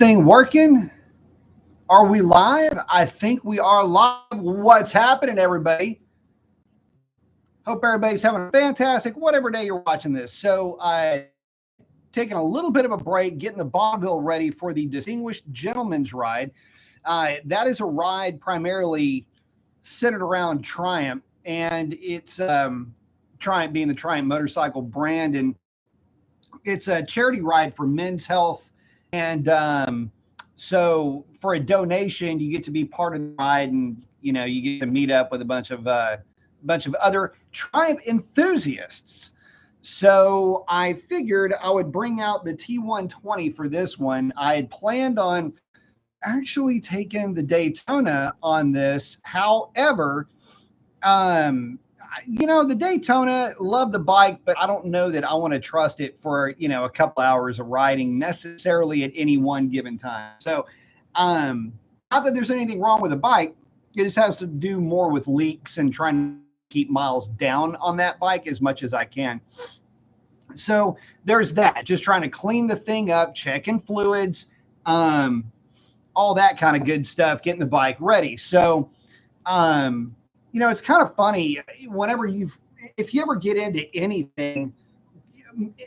thing working? Are we live? I think we are live. What's happening, everybody? Hope everybody's having a fantastic, whatever day you're watching this. So taking a little bit of a break, getting the Bonneville ready for the Distinguished Gentleman's Ride. That is a ride primarily centered around Triumph, and it's Triumph being the Triumph motorcycle brand, and it's a charity ride for Men's Health. And so for a donation, you get to be part of the ride, and you get to meet up with a bunch of other Triumph enthusiasts. So I figured I would bring out the T120 for this one. I had planned on actually taking the Daytona on this. However, the Daytona, love the bike, but I don't know that I want to trust it for, a couple hours of riding necessarily at any one given time. So, not that there's anything wrong with the bike. It just has to do more with leaks and trying to keep miles down on that bike as much as I can. So there's that, just trying to clean the thing up, checking fluids, all that kind of good stuff, getting the bike ready. So, it's kind of funny if you ever get into anything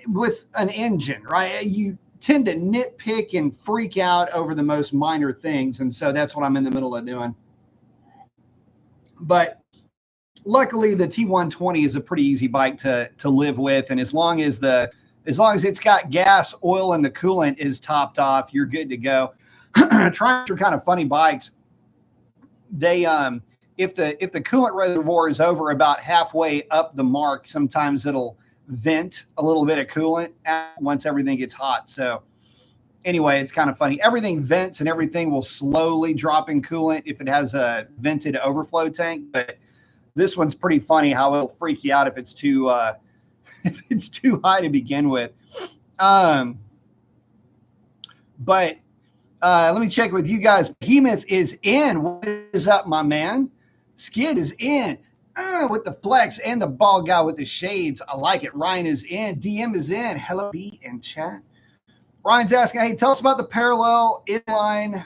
with an engine, right? You tend to nitpick and freak out over the most minor things. And so that's what I'm in the middle of doing. But luckily the T120 is a pretty easy bike to live with. And as long as it's got gas, oil, and the coolant is topped off, you're good to go. Triumphs are kind of funny bikes. They, if the coolant reservoir is over about halfway up the mark, sometimes it'll vent a little bit of coolant once everything gets hot. So anyway, it's kind of funny. Everything vents and everything will slowly drop in coolant if it has a vented overflow tank. But this one's pretty funny how it'll freak you out if it's too high to begin with. But let me check with you guys. Behemoth is in. What is up, my man? Skid is in with the flex and the bald guy with the shades. I like it. Ryan is in. DM is in. Hello, B in chat. Ryan's asking, hey, tell us about the parallel inline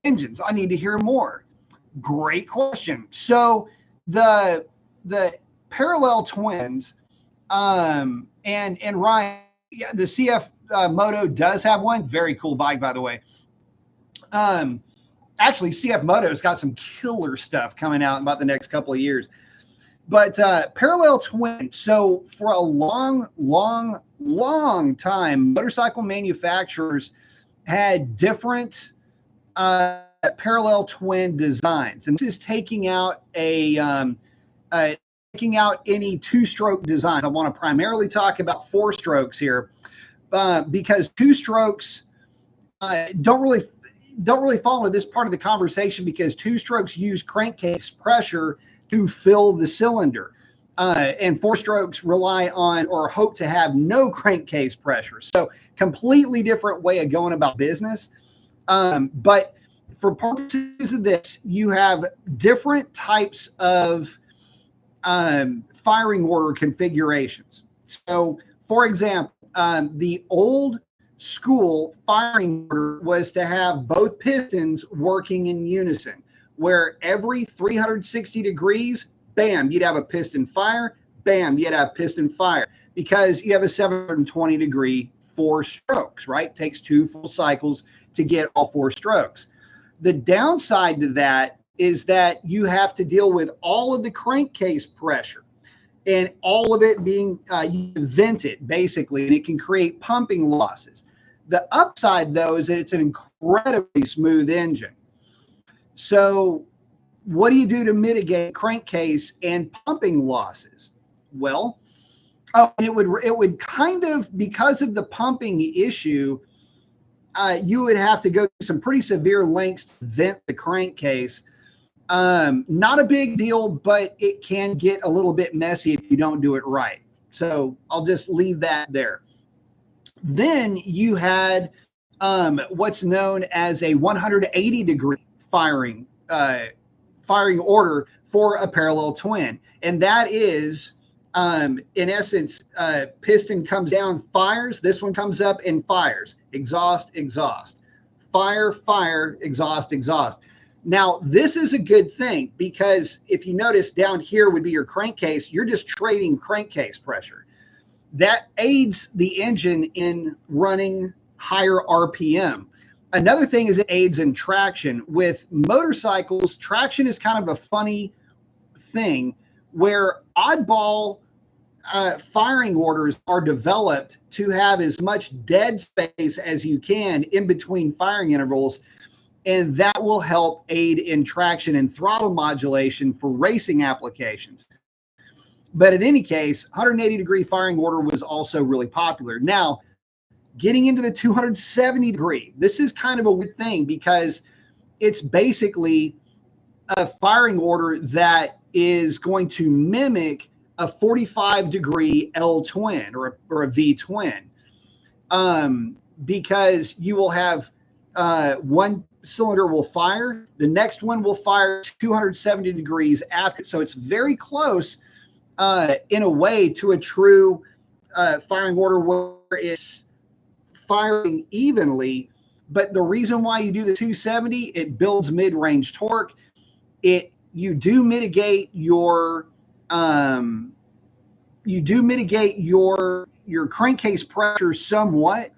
engines. I need to hear more. Great question. So the parallel twins and Ryan, yeah, the CF Moto does have one. Very cool bike, by the way. Actually, CF Moto's got some killer stuff coming out in about the next couple of years. But parallel twin. So for a long time, motorcycle manufacturers had different parallel twin designs, and this is taking out any two-stroke designs. I want to primarily talk about four strokes here, because two strokes don't really fall into this part of the conversation, because two strokes use crankcase pressure to fill the cylinder, and four strokes rely on or hope to have no crankcase pressure. So completely different way of going about business. But for purposes of this, you have different types of firing order configurations. So for example, the old school firing order was to have both pistons working in unison, where every 360 degrees, bam, you'd have a piston fire, bam, you'd have piston fire, because you have a 720 degree four strokes, right? It takes two full cycles to get all four strokes. The downside to that is that you have to deal with all of the crankcase pressure and all of it being vented, basically, and it can create pumping losses. The upside, though, is that it's an incredibly smooth engine. So what do you do to mitigate crankcase and pumping losses? Well, it would kind of, because of the pumping issue, you would have to go through some pretty severe lengths to vent the crankcase. Not a big deal, but it can get a little bit messy if you don't do it right. So I'll just leave that there. Then you had what's known as a 180 degree firing order for a parallel twin. And that is, in essence, piston comes down, fires. This one comes up and fires. Exhaust, exhaust. fire, fire, exhaust, exhaust. Now, this is a good thing because if you notice down here would be your crankcase, you're just trading crankcase pressure. That aids the engine in running higher RPM. Another thing is it aids in traction. With motorcycles, traction is kind of a funny thing where oddball firing orders are developed to have as much dead space as you can in between firing intervals, and that will help aid in traction and throttle modulation for racing applications. But in any case, 180-degree firing order was also really popular. Now, getting into the 270-degree, this is kind of a weird thing because it's basically a firing order that is going to mimic a 45-degree L twin or a V twin, because you will have one cylinder will fire, the next one will fire 270 degrees after. So it's very close in a way to a true firing order where it's firing evenly. But the reason why you do the 270, it builds mid-range torque. You do mitigate your crankcase pressure somewhat,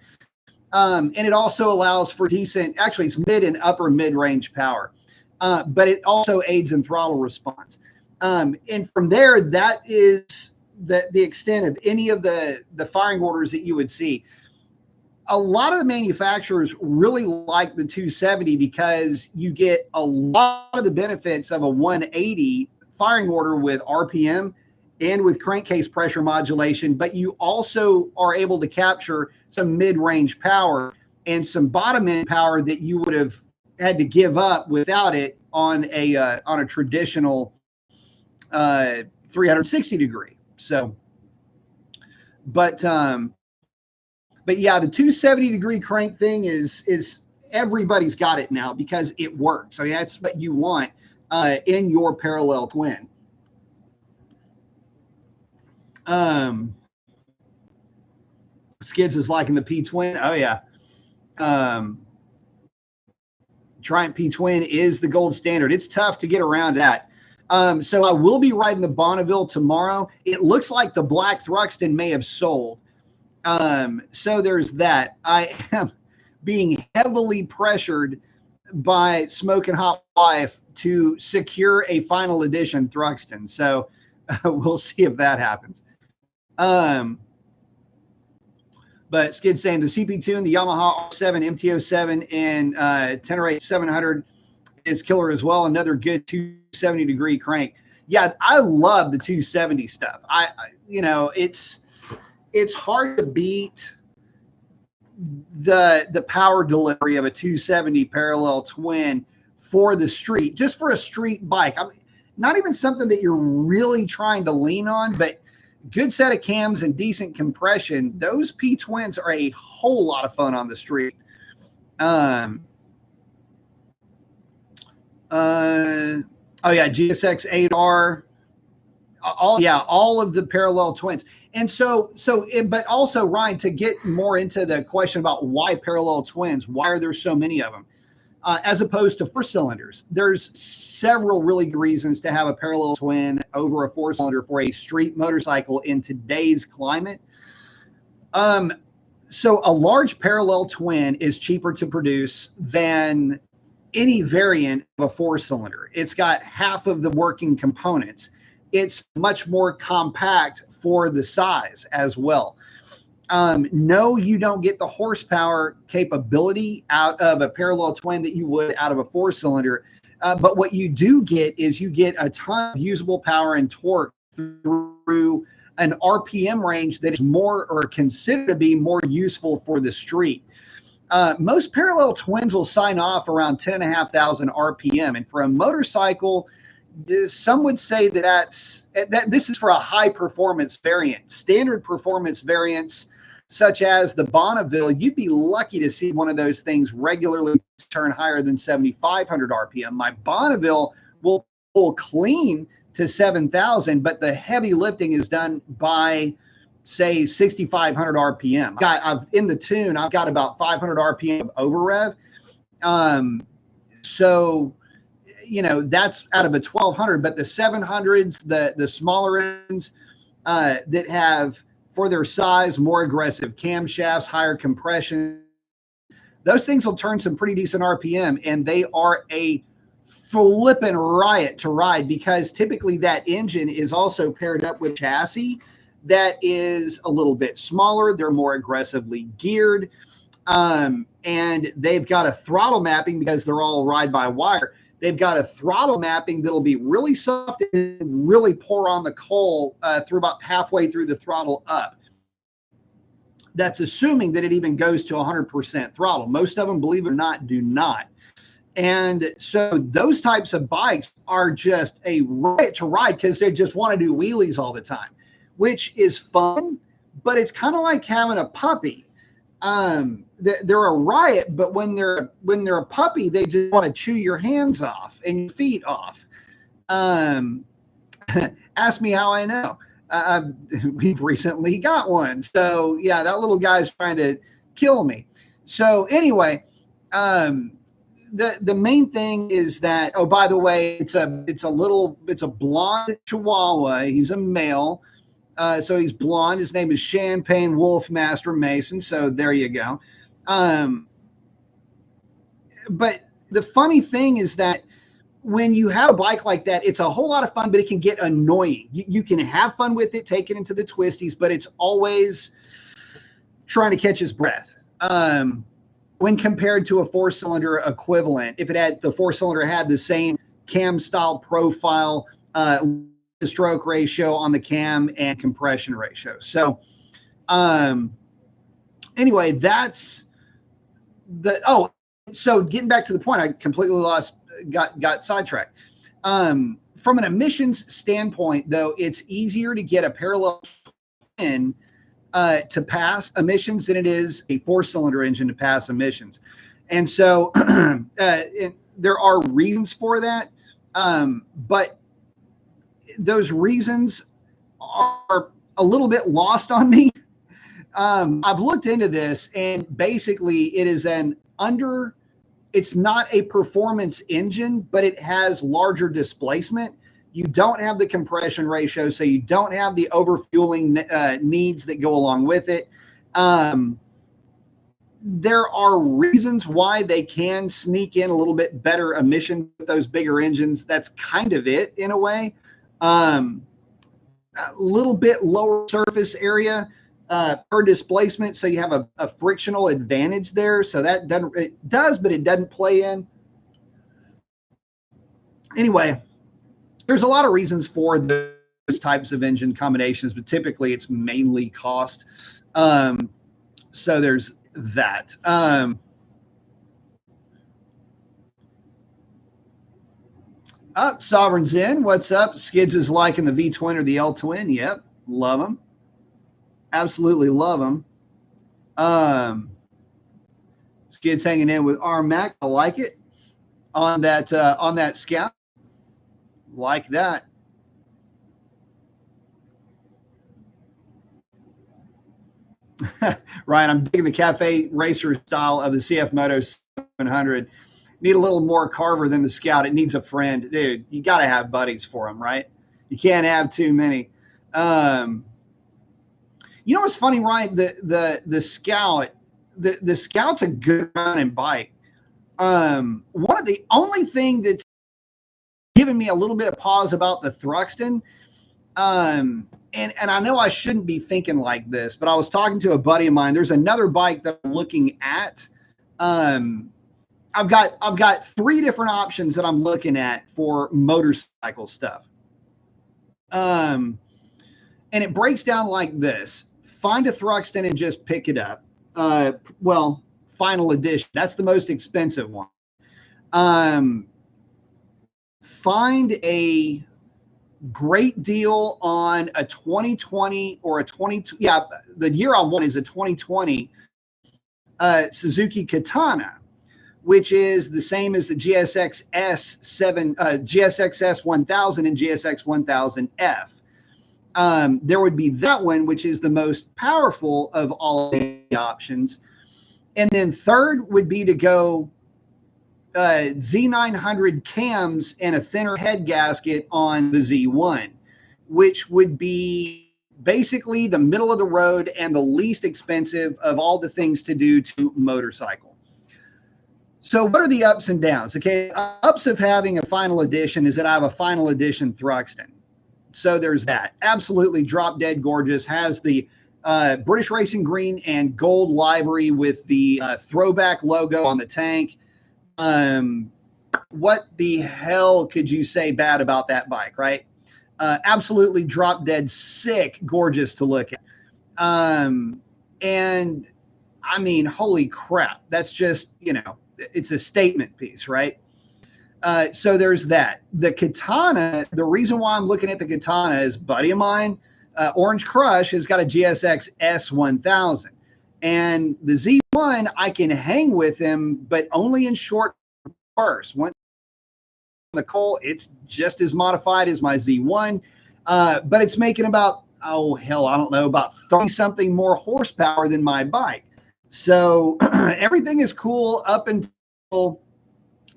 and it also allows for decent, actually it's mid and upper mid-range power, but it also aids in throttle response. And from there, that is the extent of any of the firing orders that you would see. A lot of the manufacturers really like the 270 because you get a lot of the benefits of a 180 firing order with RPM and with crankcase pressure modulation, but you also are able to capture some mid-range power and some bottom-end power that you would have had to give up without it on a traditional 360 degree. So, but yeah, the 270 degree crank thing is everybody's got it now because it works. I mean, that's what you want in your parallel twin. Skids is liking the P twin. Oh yeah. Triumph P twin is the gold standard. It's tough to get around that. So I will be riding the Bonneville tomorrow. It looks like the Black Thruxton may have sold. So there's that. I am being heavily pressured by Smoking Hot Wife to secure a final edition Thruxton. So we'll see if that happens. But Skid's saying the CP2 and the Yamaha R7 MT-07 and Tenere 700 is killer as well. Another good 270 degree crank. Yeah, I love the 270 stuff. It's hard to beat the power delivery of a 270 parallel twin for the street, just for a street bike. I mean, not even something that you're really trying to lean on, but good set of cams and decent compression. Those P twins are a whole lot of fun on the street. Oh yeah, GSX 8R. All of the parallel twins. And but also, Ryan, to get more into the question about why parallel twins, why are there so many of them, as opposed to four cylinders? There's several really good reasons to have a parallel twin over a four cylinder for a street motorcycle in today's climate. So a large parallel twin is cheaper to produce than any variant of a four cylinder. It's got half of the working components. It's much more compact for the size as well. No, you don't get the horsepower capability out of a parallel twin that you would out of a four cylinder. But what you do get is you get a ton of usable power and torque through an RPM range that is more, or considered to be more, useful for the street. Most parallel twins will sign off around 10,500 RPM. And for a motorcycle, some would say that this is for a high performance variant. Standard performance variants, such as the Bonneville, you'd be lucky to see one of those things regularly turn higher than 7,500 RPM. My Bonneville will pull clean to 7,000, but the heavy lifting is done by, say, 6,500 RPM. I've in the tune, I've got about 500 RPM of over rev. So, that's out of a 1200, but the 700s, the smaller ends that have, for their size, more aggressive camshafts, higher compression, those things will turn some pretty decent RPM, and they are a flippin' riot to ride because typically that engine is also paired up with chassis that is a little bit smaller. They're more aggressively geared, and they've got a throttle mapping because they're all ride-by-wire. They've got a throttle mapping that'll be really soft and really pour on the coal through about halfway through the throttle up. That's assuming that it even goes to 100% throttle. Most of them, believe it or not, do not. And so those types of bikes are just a riot to ride because they just want to do wheelies all the time, which is fun, but it's kind of like having a puppy. They're a riot, but when they're a puppy, they just want to chew your hands off and your feet off. Ask me how I know. We've recently got one. So yeah, that little guy's trying to kill me. So anyway, the main thing is that, oh, by the way, it's a blonde Chihuahua. He's a male. So he's blonde. His name is Champagne Wolf Master Mason. So there you go. But the funny thing is that when you have a bike like that, it's a whole lot of fun, but it can get annoying. You can have fun with it, take it into the twisties, but it's always trying to catch his breath. When compared to a four-cylinder equivalent, if the four-cylinder had the same cam style profile, the stroke ratio on the cam and compression ratio. So anyway, that's so getting back to the point, I completely got sidetracked. From an emissions standpoint, though, it's easier to get a parallel in to pass emissions than it is a four-cylinder engine to pass emissions. And so there are reasons for that, but those reasons are a little bit lost on me. I've looked into this, and basically it is it's not a performance engine, but it has larger displacement. You don't have the compression ratio, so you don't have the overfueling needs that go along with it. There are reasons why they can sneak in a little bit better emissions with those bigger engines. That's kind of it in a way. A little bit lower surface area per displacement, so you have a frictional advantage there. So it does, but it doesn't play in. Anyway, there's a lot of reasons for those types of engine combinations, but typically it's mainly cost. So there's that. Sovereign Zen, what's up? Skids is liking the V-twin or the L-twin. Yep, love them. Absolutely love them. Skids hanging in with RMAC. I like it on that Scout. Like that. Ryan, I'm digging the cafe racer style of the CF Moto 700. Need a little more carver than the Scout. It needs a friend. Dude, you got to have buddies for them, right? You can't have too many. You know what's funny, Ryan? The Scout, the Scout's a good running bike. One of the only thing that's given me a little bit of pause about the Thruxton, and I know I shouldn't be thinking like this, but I was talking to a buddy of mine. There's another bike that I'm looking at. I've got 3 different options that I'm looking at for motorcycle stuff. And it breaks down like this. Find a Thruxton and just pick it up. Final edition. That's the most expensive one. Find a great deal on a 2020 or a 22. Yeah, the year I want is a 2020 Suzuki Katana, which is the same as the GSX-S 1000 and GSX 1000F. There would be that one, which is the most powerful of all the options. And then third would be to go Z900 cams and a thinner head gasket on the Z1, which would be basically the middle of the road and the least expensive of all the things to do to motorcycle. So what are the ups and downs? Okay, ups of having a final edition is that I have a final edition Thruxton. So there's that. Absolutely drop dead gorgeous. Has the British Racing green and gold livery with the throwback logo on the tank. What the hell could you say bad about that bike, right? Absolutely drop dead sick, gorgeous to look at. And I mean, holy crap. That's just, you know, it's a statement piece, right? So there's that. The Katana, the reason why I'm looking at the Katana is buddy of mine, Orange Crush, has got a GSX S1000. And the Z1, I can hang with him, but only in short bursts. Once the Cole, it's just as modified as my Z1, but it's making about, oh, hell, I don't know, about 30-something more horsepower than my bike. So everything is cool up until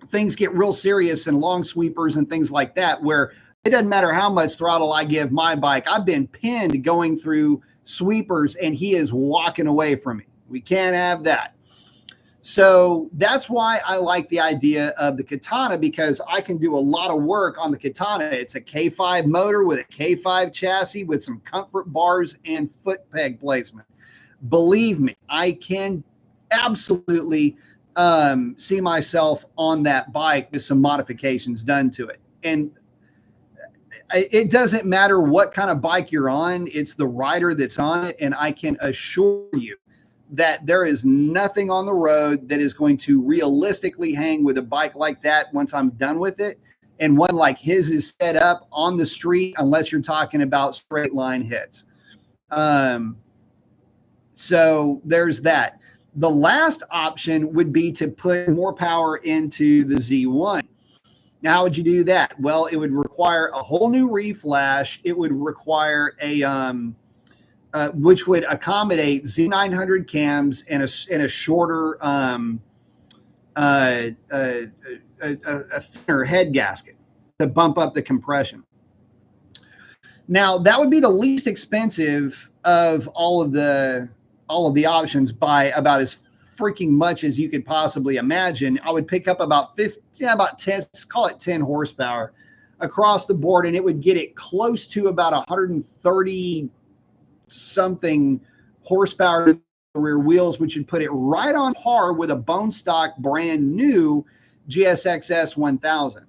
things get real serious and long sweepers and things like that, where it doesn't matter how much throttle I give my bike. I've been pinned going through sweepers and he is walking away from me. We can't have that. So that's why I like the idea of the Katana, because I can do a lot of work on the Katana. It's a K5 motor with a K5 chassis with some comfort bars and foot peg placement. Believe me, I can absolutely see myself on that bike with some modifications done to it. And it doesn't matter what kind of bike you're on, it's the rider that's on it. And I can assure you that there is nothing on the road that is going to realistically hang with a bike like that once I'm done with it. And one like his is set up on the street, unless you're talking about straight line hits. So there's that. The last option would be to put more power into the Z1. Now, how would you do that? Well, it would require a whole new reflash. It would require a which would accommodate Z900 cams and a shorter a thinner head gasket to bump up the compression. Now, that would be the least expensive of all of the options by about as freaking much as you could possibly imagine. I would pick up about 10, call it 10 horsepower across the board, and it would get it close to about 130 something horsepower to the rear wheels, which would put it right on par with a bone stock brand new GSX S1000.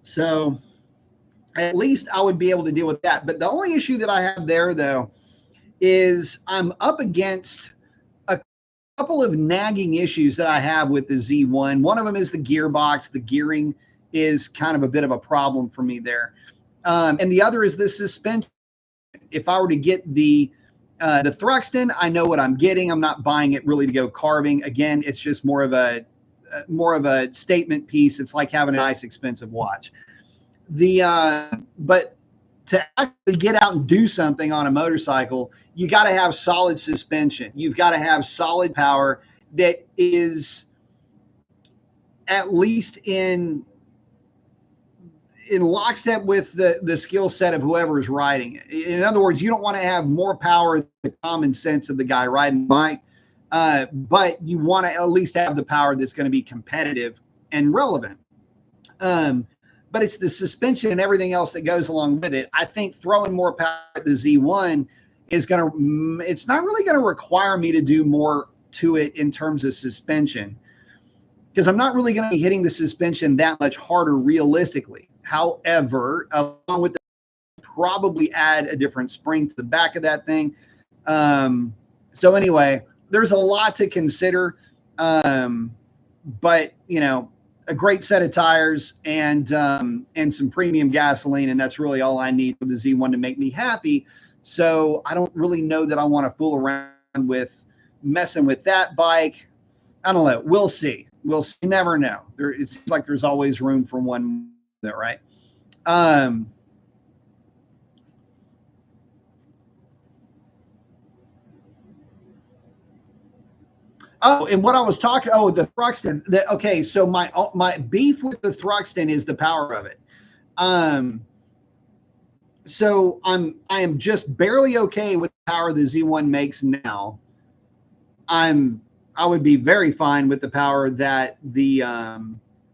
So at least I would be able to deal with that. But the only issue that I have there, though, is I'm up against a couple of nagging issues that I have with the Z1. One of them is the gearbox. The gearing is kind of a bit of a problem for me there. And the other is the suspension. If I were to get the Thruxton, I know what I'm getting. I'm not buying it really to go carving. Again, it's just more of a statement piece. It's like having a nice expensive watch. But to actually get out and do something on a motorcycle, you got to have solid suspension. You've got to have solid power that is at least in lockstep with the skill set of whoever is riding it. In other words, you don't want to have more power than the common sense of the guy riding the bike, but you want to at least have the power that's going to be competitive and relevant. But it's the suspension and everything else that goes along with it. I think throwing more power at the Z1 is it's not really going to require me to do more to it in terms of suspension, because I'm not really going to be hitting the suspension that much harder realistically. However, along with that, probably add a different spring to the back of that thing. So anyway, there's a lot to consider. But you know, a great set of tires and some premium gasoline, and that's really all I need for the Z1 to make me happy. So I don't really know that I want to fool around with messing with that bike. I don't know. We'll see. We'll see. Never know. It seems like there's always room for one there, right? Oh, and what I was talking, the Thruxton. Okay, so my beef with the Thruxton is the power of it. So I am just barely okay with the power the Z1 makes now. I would be very fine with the power that the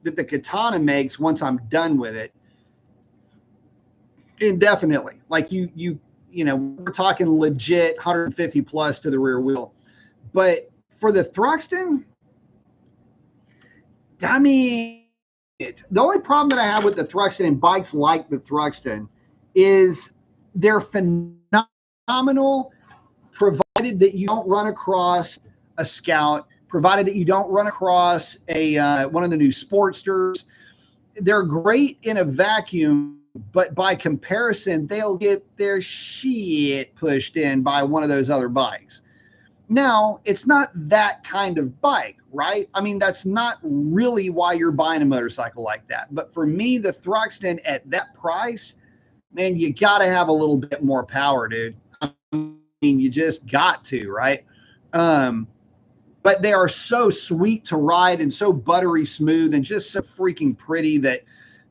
Katana makes once I'm done with it. Indefinitely. Like you know, we're talking legit 150 plus to the rear wheel. But for the Thruxton, I mean, the only problem that I have with the Thruxton and bikes like the Thruxton is they're phenomenal, provided that you don't run across a Scout, provided that you don't run across a one of the new Sportsters. They're great in a vacuum, but by comparison, they'll get their shit pushed in by one of those other bikes. Now, it's not that kind of bike, right? I mean, that's not really why you're buying a motorcycle like that. But for me, the Thruxton at that price, man, you got to have a little bit more power, dude. I mean, you just got to, right? But they are so sweet to ride and so buttery smooth and just so freaking pretty that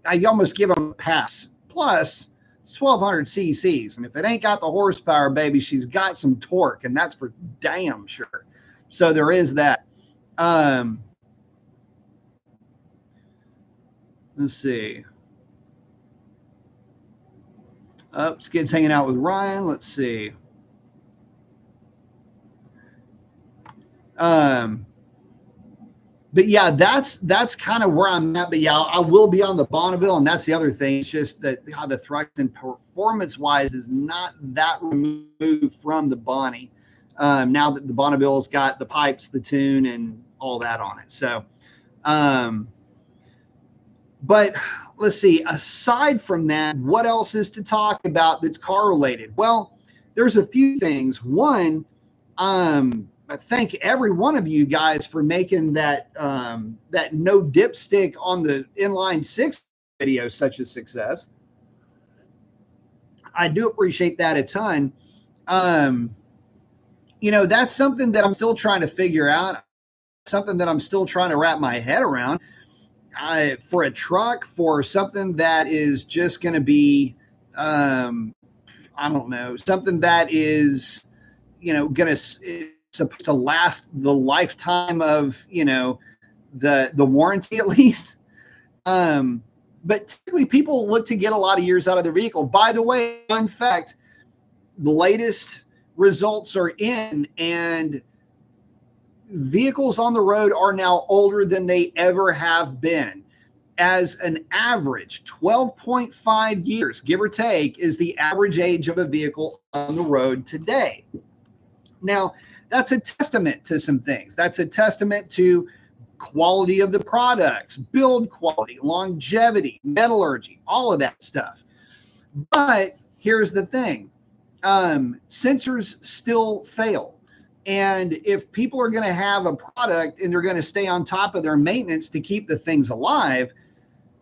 I almost give them a pass. Plus, it's 1200 cc's. And if it ain't got the horsepower, baby, she's got some torque, and that's for damn sure. So there is that. Let's see. Skid's hanging out with Ryan. Let's see. But yeah, that's kind of where I'm at. But yeah, I will be on the Bonneville, and that's the other thing. It's just that how the Thruxton performance-wise is not that removed from the Bonnie. Now that the Bonneville's got the pipes, the tune, and all that on it. So, but let's see. Aside from that, what else is to talk about that's car related? Well, there's a few things. One, I thank every one of you guys for making that that no dipstick on the inline six video such a success. I do appreciate that a ton. You know, that's something that I'm still trying to figure out, something that I'm still trying to wrap my head around. For a truck, for something that is just going to be, I don't know, something that is, you know, going to supposed to last the lifetime of, you know, the warranty at least. But typically people look to get a lot of years out of their vehicle. By the way, in fact, the latest results are in, and vehicles on the road are now older than they ever have been. As an average, 12.5 years, give or take, is the average age of a vehicle on the road today. Now, that's a testament to some things. That's a testament to quality of the products, build quality, longevity, metallurgy, all of that stuff. But here's the thing. Sensors still fail. And if people are going to have a product and they're going to stay on top of their maintenance to keep the things alive,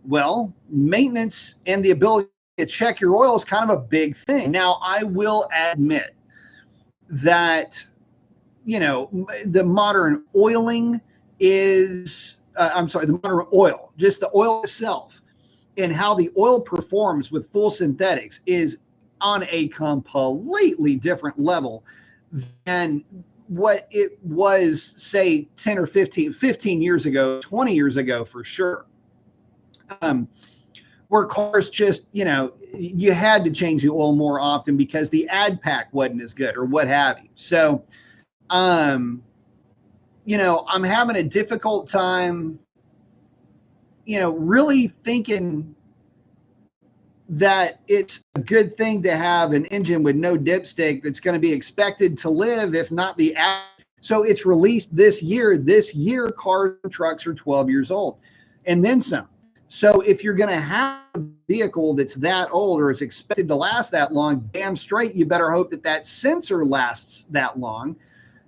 well, maintenance and the ability to check your oil is kind of a big thing. Now, I will admit that, you know, the modern oiling is, the modern oil, just the oil itself and how the oil performs with full synthetics is on a completely different level than what it was, say, 10 or 15 years ago, 20 years ago, for sure. Where cars just, you know, you had to change the oil more often because the ad pack wasn't as good or what have you. So, you know, I'm having a difficult time, you know, really thinking that it's a good thing to have an engine with no dipstick that's going to be expected to live, if not the average. So it's released this year. This year, cars and trucks are 12 years old and then some. So if you're going to have a vehicle that's that old or is expected to last that long, damn straight, you better hope that that sensor lasts that long.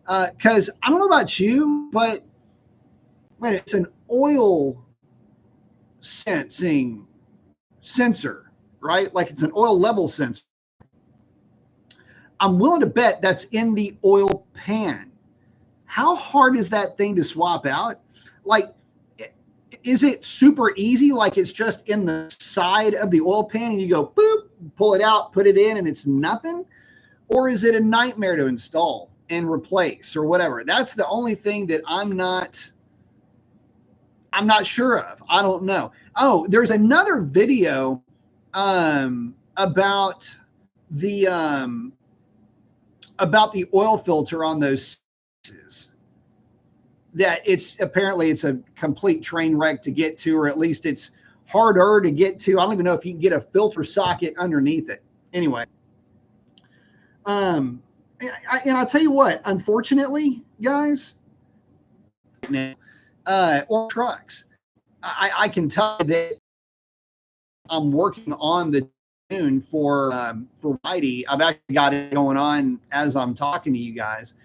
Because I don't know about you, but man, it's an oil sensing sensor, right? Like it's an oil level sensor. I'm willing to bet that's in the oil pan. how hard is that thing to swap out? Like, is it super easy? Like it's just in the side of the oil pan and you go boop, pull it out, put it in, and it's nothing? Or is it a nightmare to install and replace or whatever? That's the only thing that I'm not sure of. I don't know. Oh, there's another video about the oil filter on those that it's apparently it's a complete train wreck to get to, or at least it's harder to get to. I don't even know if you can get a filter socket underneath it. Anyway, and I'll tell you what, unfortunately, guys, now, or trucks, I can tell you that I'm working on the tune for Whitey. I've actually got it going on as I'm talking to you guys.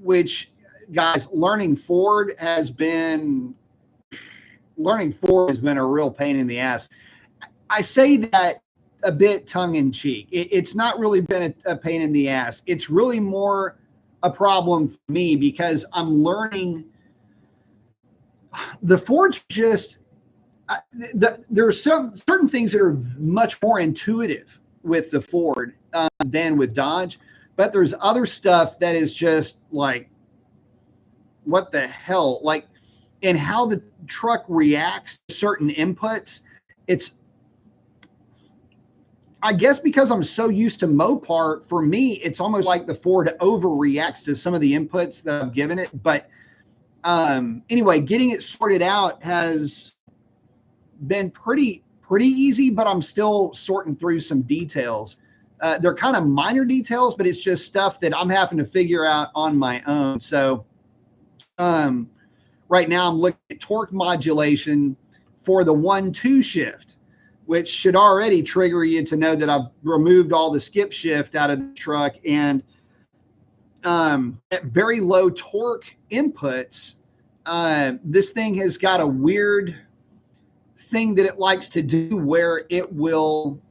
Which, guys, learning Ford has been a real pain in the ass. I say that a bit tongue in cheek. It's not really been a pain in the ass. It's really more a problem for me because I'm learning. The Ford's just there are some certain things that are much more intuitive with the Ford than with Dodge. But there's other stuff that is just like, what the hell? Like, and how the truck reacts to certain inputs. It's, I guess because I'm so used to Mopar, for me, it's almost like the Ford overreacts to some of the inputs that I've given it. But anyway, getting it sorted out has been pretty easy, but I'm still sorting through some details. They're kind of minor details, but it's just stuff that I'm having to figure out on my own. So right now I'm looking at torque modulation for the 1-2 shift, which should already trigger you to know that I've removed all the skip shift out of the truck. And at very low torque inputs, this thing has got a weird thing that it likes to do where it will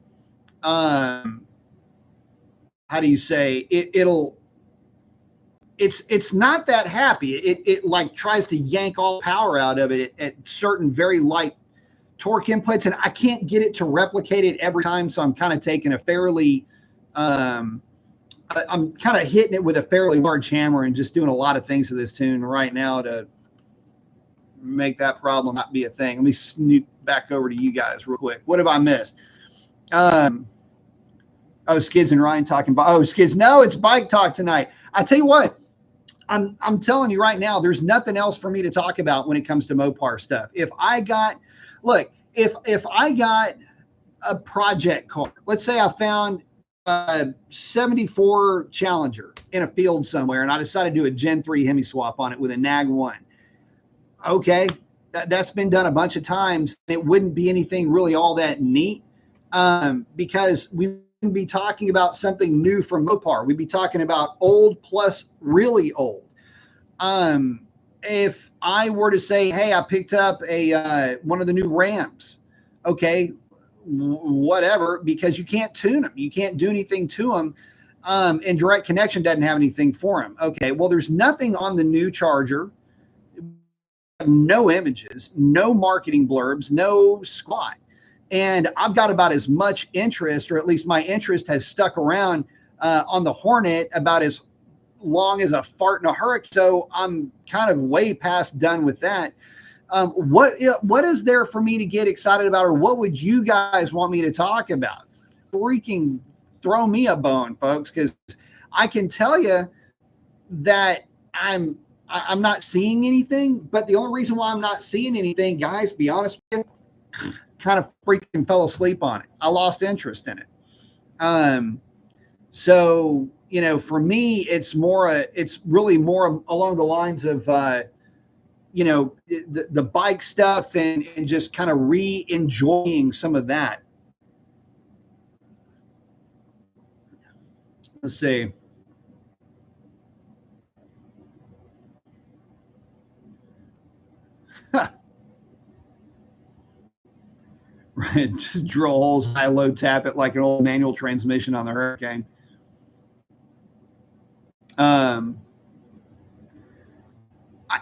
how do you say it's not that happy. It like tries to yank all power out of it at certain very light torque inputs, and I can't get it to replicate it every time. So I'm kind of taking a fairly I'm kind of hitting it with a fairly large hammer and just doing a lot of things to this tune right now to make that problem not be a thing. Let me snoop back over to you guys real quick. What have I missed? Oh, Skids and Ryan talking about, oh, Skids. No, it's bike talk tonight. I tell you what, I'm telling you right now, there's nothing else for me to talk about when it comes to Mopar stuff. If I got a project car, let's say I found a 74 Challenger in a field somewhere, and I decided to do a Gen 3 Hemi swap on it with a NAG 1. Okay, that's been done a bunch of times. It wouldn't be anything really all that neat because we wouldn't be talking about something new from Mopar. We'd be talking about old plus really old. If I were to say, hey, I picked up a one of the new Rams, okay, whatever, because you can't tune them. You can't do anything to them. And Direct Connection doesn't have anything for them. Okay, well, there's nothing on the new Charger. No images, no marketing blurbs, no squat. And I've got about as much interest, or at least my interest has stuck around on the Hornet about as long as a fart in a hurricane. So I'm kind of way past done with that. What is there for me to get excited about, or what would you guys want me to talk about? Freaking throw me a bone, folks, because I can tell you that I'm not seeing anything, but the only reason why I'm not seeing anything, guys, be honest with you, kind of freaking fell asleep on it. I lost interest in it. So, you know, for me, it's really more along the lines of, you know, the bike stuff and just kind of re-enjoying some of that. Let's see. Right, just drill holes, high low, tap it like an old manual transmission on the Hurricane.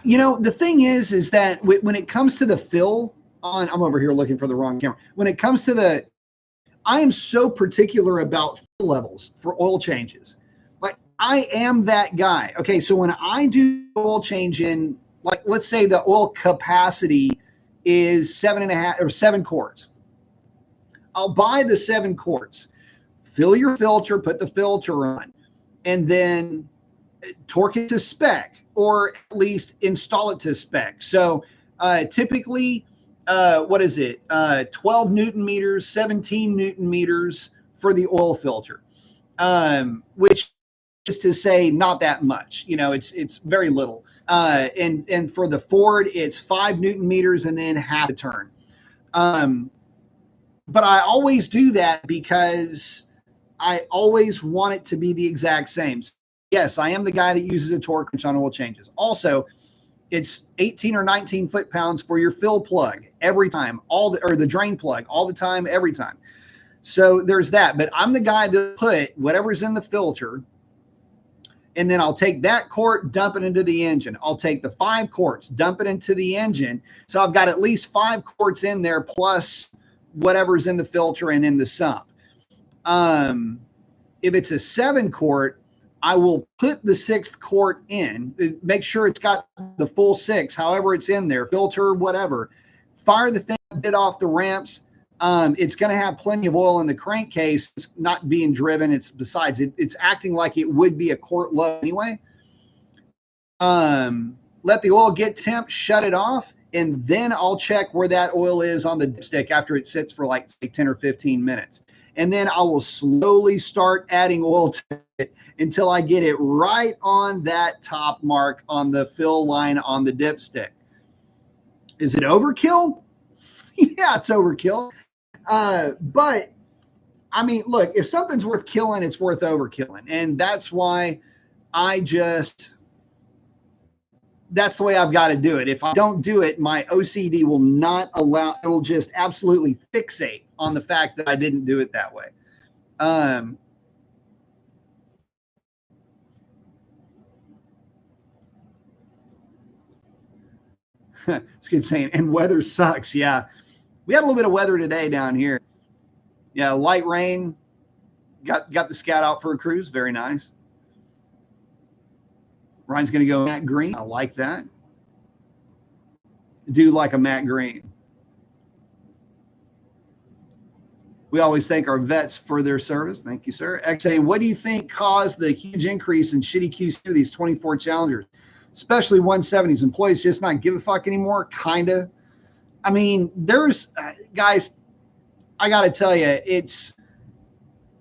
The thing is that when it comes to the fill on, I'm over here looking for the wrong camera. When it comes to I am so particular about fill levels for oil changes. Like I am that guy. Okay, so when I do oil change in, like let's say the oil capacity is 7.5 or 7 quarts, I'll buy the 7 quarts, fill your filter, put the filter on, and then torque it to spec, or at least install it to spec. So typically, what is it? 12 Newton meters, 17 Newton meters for the oil filter, which is to say not that much. It's very little. And for the Ford, it's 5 Newton meters and then half a turn. But I always do that because I always want it to be the exact same. Yes, I am the guy that uses a torque wrench on oil changes. Also, it's 18 or 19 foot-pounds for your fill plug every time, or the drain plug all the time, every time. So there's that. But I'm the guy that put whatever's in the filter, and then I'll take that quart, dump it into the engine. I'll take the 5 quarts, dump it into the engine. So I've got at least 5 quarts in there plus whatever's in the filter and in the sump. If it's a 7 quart, I will put the 6th quart in, make sure it's got the full 6, however it's in there, filter, whatever. Fire the thing, get off the ramps. It's going to have plenty of oil in the crankcase. It's not being driven. It's acting like it would be a quart low anyway. Let the oil get temp, shut it off, and then I'll check where that oil is on the dipstick after it sits for like 10 or 15 minutes. And then I will slowly start adding oil to it until I get it right on that top mark on the fill line on the dipstick. Is it overkill? Yeah, it's overkill. But I mean, look, if something's worth killing, it's worth overkilling. And that's why that's the way I've got to do it. If I don't do it, my OCD will not allow, it will just absolutely fixate on the fact that I didn't do it that way. It's good saying, and weather sucks. Yeah. We had a little bit of weather today down here. Yeah, light rain. Got the Scout out for a cruise. Very nice. Ryan's going to go matte green. I like that. Do like a matte green. We always thank our vets for their service. Thank you, sir. XA, what do you think caused the huge increase in shitty QC of these 24 Challengers, especially 170s? Employees just not give a fuck anymore? Kind of. I mean, there's guys, I got to tell you, it's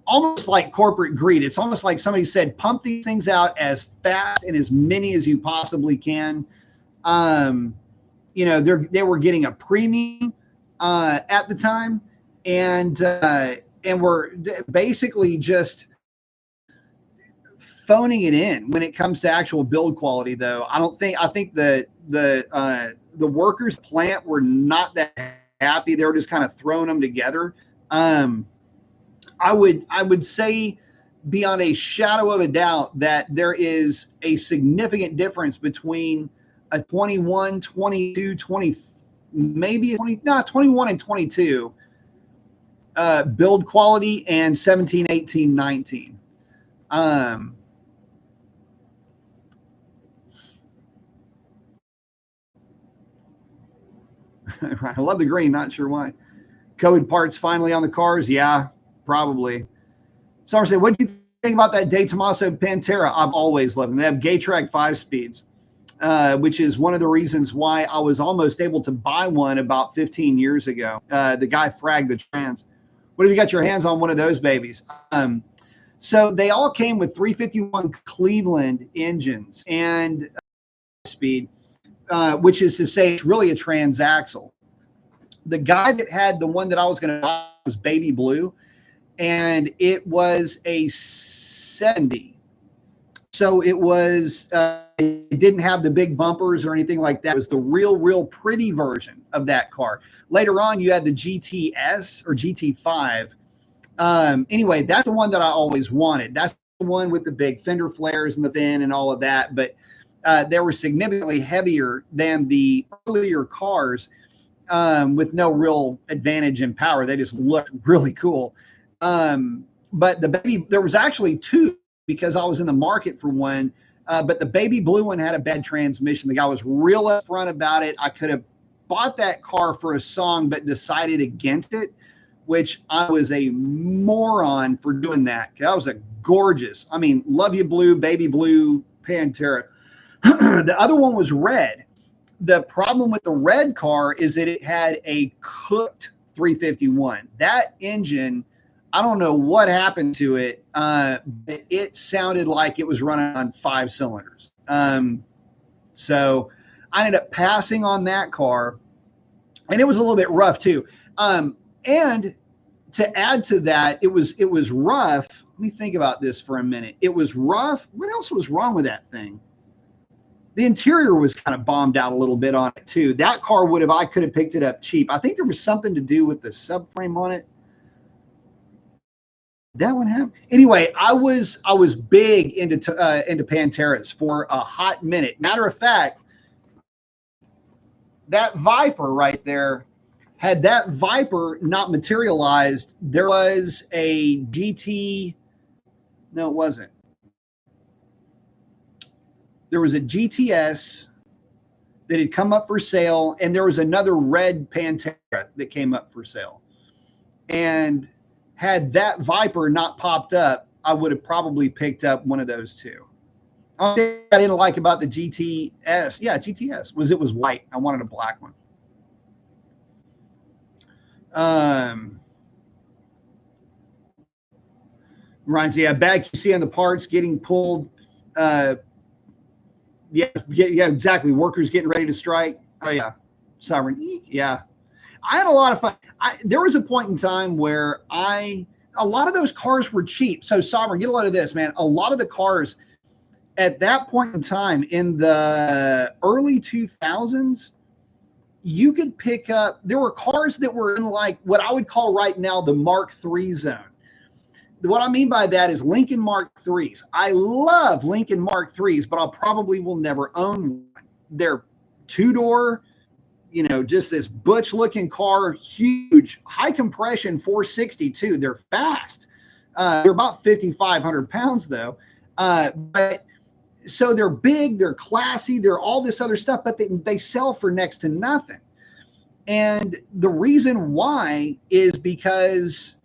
almost like corporate greed. It's almost like somebody said, pump these things out as fast and as many as you possibly can. They were getting a premium at the time, and we're basically just phoning it in when it comes to actual build quality. Though I think the workers plant were not that happy. They were just kind of throwing them together. I would say beyond a shadow of a doubt that there is a significant difference between a 21, 22, 20, maybe 20, no, 21 and 22 build quality and 17, 18, 19. I love the green, not sure why. COVID parts finally on the cars. Yeah, probably. Summer said, what do you think about that De Tomaso Pantera? I've always loved them. They have Gaytrack 5-speeds, which is one of the reasons why I was almost able to buy one about 15 years ago. The guy fragged the trans. What have you got your hands on one of those babies? So they all came with 351 Cleveland engines and speed, which is to say it's really a transaxle. The guy that had the one that I was going to buy was baby blue, and it was a 70. So it was, it didn't have the big bumpers or anything like that. It was the real pretty version of that car. Later on, you had the GTS or GT5. Anyway, that's the one that I always wanted. That's the one with the big fender flares and the fin and all of that. But They were significantly heavier than the earlier cars, with no real advantage in power. They just looked really cool. But there was actually two, because I was in the market for one. But the baby blue one had a bad transmission. The guy was real upfront about it. I could have bought that car for a song, but decided against it, which I was a moron for doing that. That was a gorgeous, I mean, love you blue, baby blue Pantera. The other one was red. The problem with the red car is that it had a cooked 351. That engine, I don't know what happened to it. It sounded like it was running on 5 cylinders. So I ended up passing on that car, and it was a little bit rough too. And to add to that, it was rough. Let me think about this for a minute. It was rough. What else was wrong with that thing? The interior was kind of bombed out a little bit on it too. That car I could have picked it up cheap. I think there was something to do with the subframe on it. That one happened. Anyway, I was big into Panteras for a hot minute. Matter of fact, that Viper right there, had that Viper not materialized, there was a GT. No, it wasn't. There was a GTS that had come up for sale, and there was another red Pantera that came up for sale. And had that Viper not popped up, I would have probably picked up one of those two. One thing I didn't like about the GTS, GTS, was it was white. I wanted a black one. Ryan, bad QC on the parts getting pulled. Yeah, exactly. Workers getting ready to strike. Oh yeah, Sovereign. Yeah, I had a lot of fun. There was a point in time where a lot of those cars were cheap. So Sovereign, get a load of this, man. A lot of the cars at that point in time in the early 2000s, you could pick up, there were cars that were in like what I would call right now the Mark III zone. What I mean by that is Lincoln Mark IIIs. I love Lincoln Mark IIIs, but I probably will never own one. They're two-door, just this butch-looking car, huge, high compression 462. They're fast. They're about 5,500 pounds, though. But so they're big, they're classy, they're all this other stuff, but they sell for next to nothing. And the reason why is because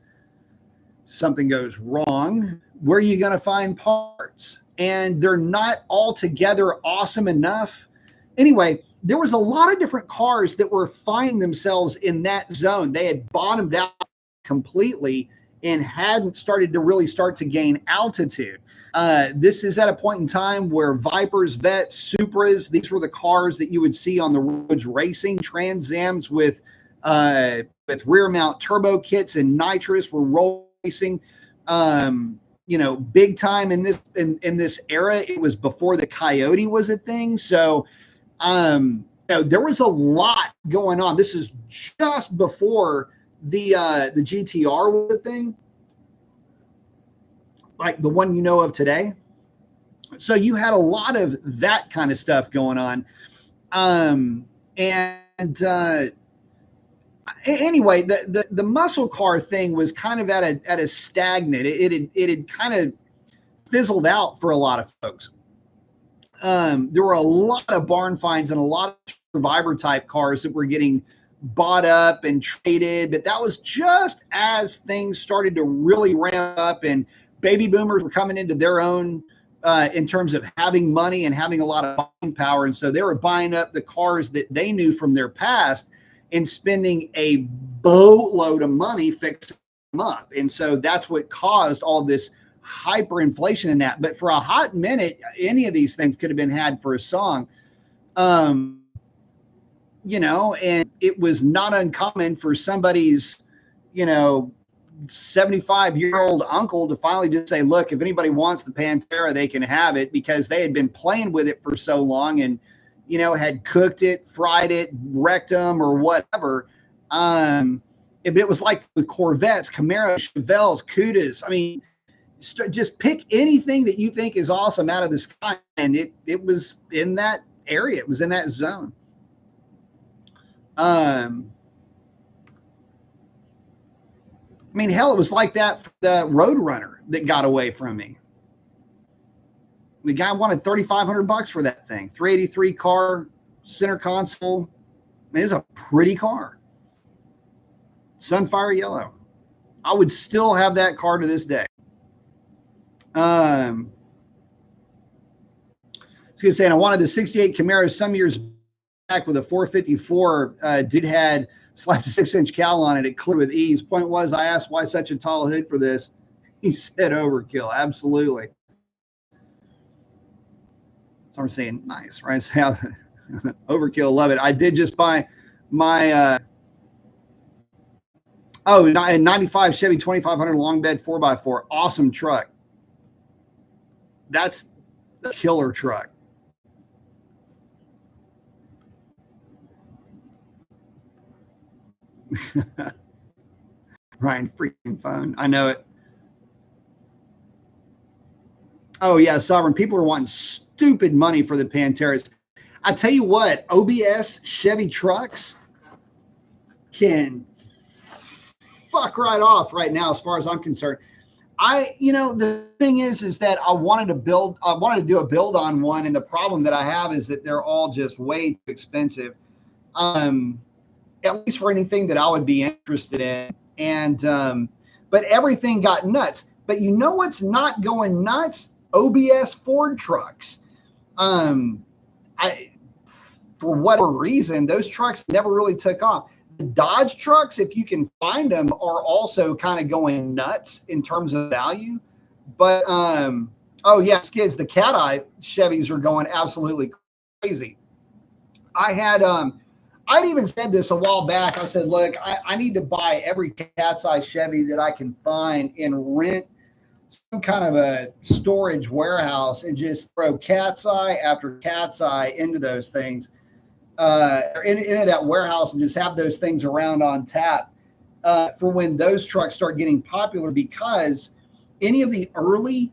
something goes wrong, where are you going to find parts? And they're not altogether awesome enough. Anyway, there was a lot of different cars that were finding themselves in that zone. They had bottomed out completely and hadn't started to really start to gain altitude. This is at a point in time where Vipers, Vets, Supras, these were the cars that you would see on the roads racing. Trans Ams with rear mount turbo kits and nitrous were racing. Big time in this era. It was before the Coyote was a thing. So there was a lot going on. This is just before the GTR was a thing, like the one of today. So you had a lot of that kind of stuff going on. Anyway, the muscle car thing was kind of at a stagnant. It had kind of fizzled out for a lot of folks. There were a lot of barn finds and a lot of survivor type cars that were getting bought up and traded, but that was just as things started to really ramp up and baby boomers were coming into their own in terms of having money and having a lot of buying power. And so they were buying up the cars that they knew from their past and spending a boatload of money fixing them up. And so that's what caused all this hyperinflation in that. But for a hot minute, any of these things could have been had for a song. And it was not uncommon for somebody's, 75-year-old uncle to finally just say, look, if anybody wants the Pantera, they can have it, because they had been playing with it for so long and, had cooked it, fried it, wrecked them or whatever. It was like the Corvettes, Camaros, Chevelles, Cudas. I mean, just pick anything that you think is awesome out of the sky, and it was in that area. It was in that zone. I mean, hell, it was like that for the Roadrunner that got away from me. The guy wanted $3,500 for that thing. 383 car, center console. I mean, it's a pretty car. Sunfire yellow. I would still have that car to this day. I was going to say, and I wanted the 68 Camaro some years back with a 454. Did had slapped a 6-inch cowl on it. It cleared with ease. Point was, I asked why such a tall hood for this. He said overkill. Absolutely. So I'm saying nice, right? So, overkill. Love it. I did just buy my 95 Chevy 2500 long bed 4x4. Awesome truck. That's the killer truck. Ryan, freaking phone. I know it. Oh, yeah, Sovereign. People are wanting stupid money for the Panteras. I tell you what, OBS Chevy trucks can fuck right off right now as far as I'm concerned. The thing is that I wanted to do a build on one, and the problem that I have is that they're all just way too expensive, at least for anything that I would be interested in. And but everything got nuts. But you know what's not going nuts? OBS Ford trucks. For whatever reason, those trucks never really took off. The Dodge trucks, if you can find them, are also kind of going nuts in terms of value. But, oh, yeah, kids, the Cat Eye Chevys are going absolutely crazy. I'd even said this a while back. I said, look, I need to buy every Cat's Eye Chevy that I can find and rent some kind of a storage warehouse and just throw Cat's Eye after Cat's Eye into those things. Into that warehouse and just have those things around on tap for when those trucks start getting popular, because any of the early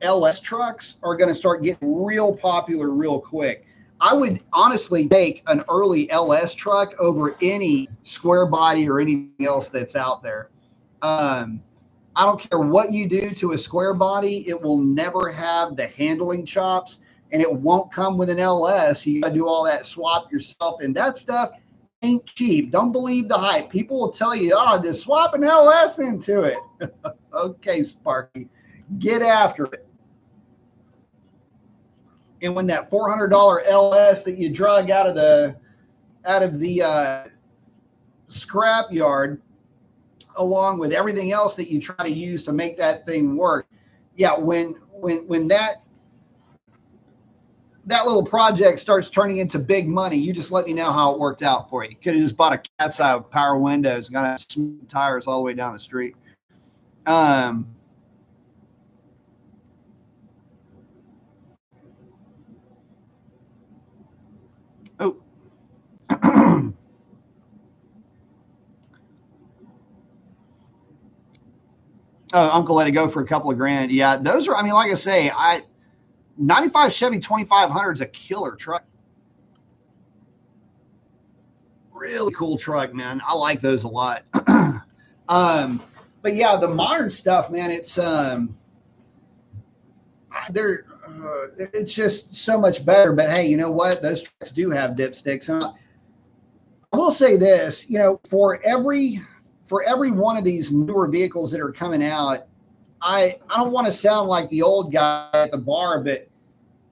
LS trucks are going to start getting real popular real quick. I would honestly take an early LS truck over any square body or anything else that's out there. I don't care what you do to a square body, it will never have the handling chops. And it won't come with an LS. You got to do all that swap yourself. And that stuff ain't cheap. Don't believe the hype. People will tell you, just swap an LS into it. Okay, Sparky, get after it. And when that $400 LS that you drug out of the scrap yard, along with everything else that you try to use to make that thing work, yeah, when that little project starts turning into big money, you just let me know how it worked out for you. Could have just bought a Cat's Eye with power windows and got smooth tires all the way down the street. Oh, Uncle let it go for a couple of grand. Yeah, those are, I mean, like I say, 95 Chevy 2500 is a killer truck. Really cool truck, man. I like those a lot. But yeah, the modern stuff, man, it's it's just so much better. But hey, you know what? Those trucks do have dipsticks. And I will say this, for every one of these newer vehicles that are coming out, I don't want to sound like the old guy at the bar, but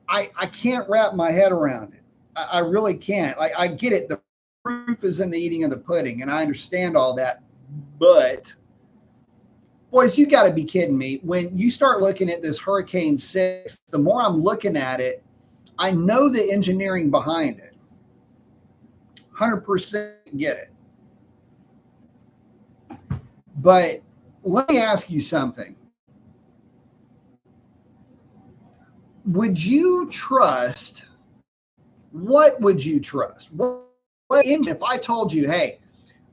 I can't wrap my head around it. I really can't. I get it. The proof is in the eating of the pudding, and I understand all that. But, boys, you got to be kidding me. When you start looking at this Hurricane 6, the more I'm looking at it, I know the engineering behind it. 100% get it. But let me ask you something. Would you trust? What would you trust? What engine? If I told you, hey,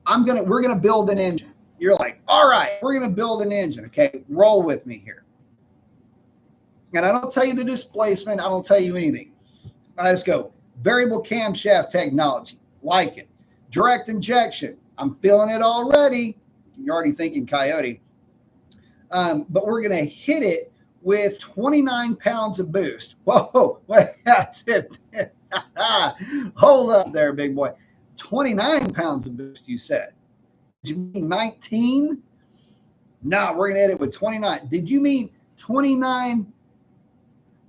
we're gonna build an engine, you're like, All right, we're going to build an engine. Okay, roll with me here. And I don't tell you the displacement. I don't tell you anything. I just go, variable camshaft technology. Like it. Direct injection. I'm feeling it already. You're already thinking Coyote. But we're going to hit it with 29 pounds of boost. Whoa, wait, hold up there, big boy. 29 pounds of boost, you said. Did you mean 19? No, we're going to hit it with 29. Did you mean 29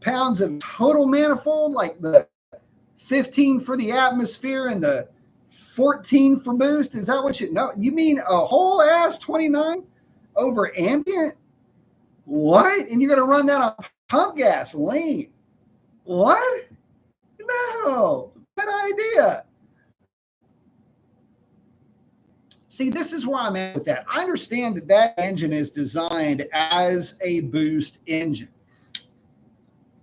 pounds of total manifold, like the 15 for the atmosphere and the 14 for boost? Is that what you know? You mean a whole ass 29 over ambient? What? And you're going to run that on pump gasoline? What? No, bad idea. See, this is where I'm at with that. I understand that that engine is designed as a boost engine,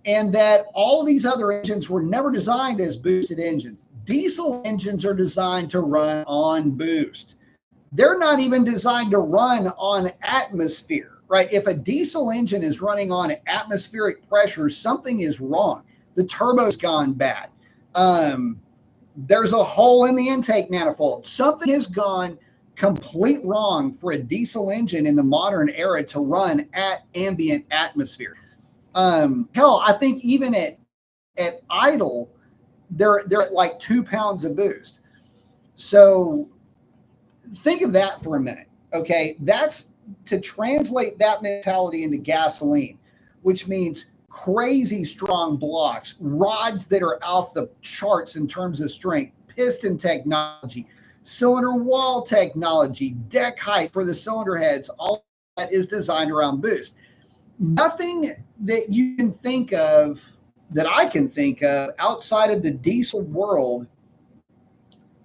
and that all these other engines were never designed as boosted engines. Diesel engines are designed to run on boost. They're not even designed to run on atmosphere, right? If a diesel engine is running on atmospheric pressure, something is wrong. The turbo's gone bad. There's a hole in the intake manifold. Something has gone complete wrong for a diesel engine in the modern era to run at ambient atmosphere. Hell, I think even at idle, they're at like 2 pounds of boost. So think of that for a minute. Okay, that's to translate that mentality into gasoline, which means crazy strong blocks, rods that are off the charts in terms of strength, piston technology, cylinder wall technology, deck height for the cylinder heads, all that is designed around boost. Nothing that you can think of, that I can think of outside of the diesel world,